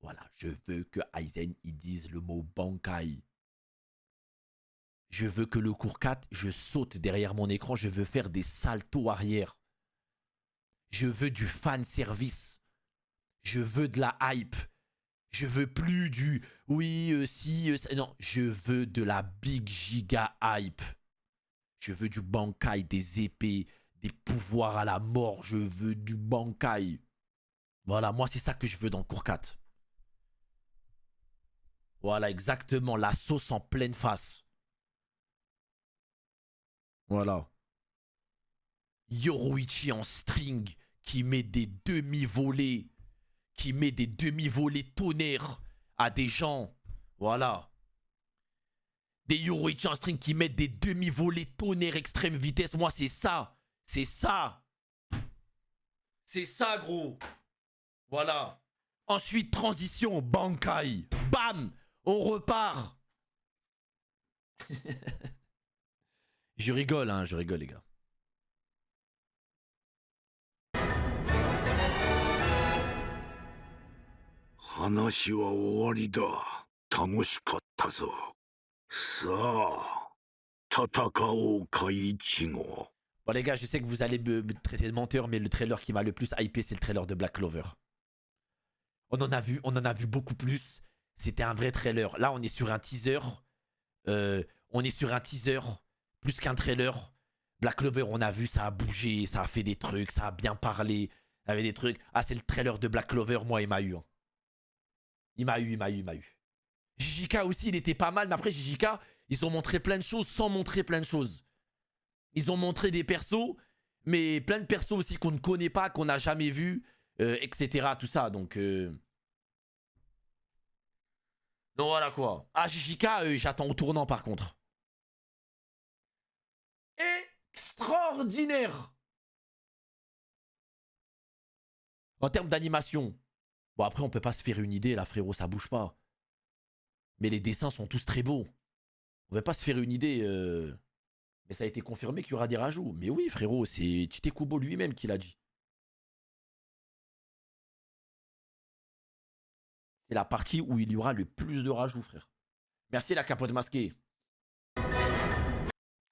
Voilà, je veux que Aizen il dise le mot Bankai. Je veux que le cours 4, je saute derrière mon écran, je veux faire des saltos arrière. Je veux du fan service. Je veux de la hype. Je veux plus du oui, non, je veux de la big giga hype. Je veux du Bankai, des épées, des pouvoirs à la mort. Je veux du Bankai. Voilà, moi c'est ça que je veux dans cours 4. Voilà, exactement, la sauce en pleine face. Voilà. Yoruichi en string qui met des demi-volées. Qui met des demi-volées tonnerres à des gens. Voilà. Des Yoruichi en string qui mettent des demi-volées tonnerres extrême vitesse. Moi, c'est ça. C'est ça. C'est ça, gros. Voilà. Ensuite, transition, Bankai. Bam. On repart. Je rigole, hein. Je rigole, les gars. Bon les gars, je sais que vous allez me traiter de menteur, mais le trailer qui m'a le plus hypé, c'est le trailer de Black Clover. On en a vu beaucoup plus. C'était un vrai trailer. Là, on est sur un teaser. Plus qu'un trailer. Black Clover, on a vu, ça a bougé, ça a fait des trucs, ça a bien parlé. Il y avait des trucs. Ah, c'est le trailer de Black Clover, moi, il m'a eu. Hein. Il m'a eu. JJK aussi, il était pas mal. Mais après, JJK, ils ont montré plein de choses sans montrer plein de choses. Ils ont montré des persos, mais plein de persos aussi qu'on ne connaît pas, qu'on n'a jamais vu, etc. Tout ça, donc voilà quoi. Ah, JJK, j'attends au tournant par contre. Extraordinaire. En termes d'animation. Bon, après, on peut pas se faire une idée, là, frérot, ça bouge pas. Mais les dessins sont tous très beaux. On peut pas se faire une idée. Mais ça a été confirmé qu'il y aura des rajouts. Mais oui, frérot, c'est Tite Kubo lui-même qui l'a dit. C'est la partie où il y aura le plus de rajouts, frère. Merci la capote masquée.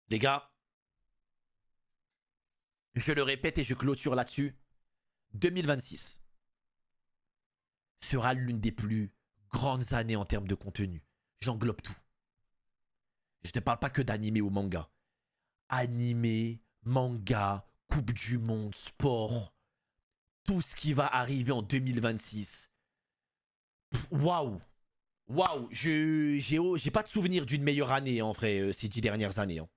Les gars, je le répète et je clôture là-dessus. 2026 sera l'une des plus grandes années en termes de contenu. J'englobe tout. Je ne parle pas que d'animé ou manga. Animé, manga, Coupe du Monde, sport, tout ce qui va arriver en 2026. Waouh! Waouh! J'ai pas de souvenir d'une meilleure année en vrai ces 10 dernières années. Hein.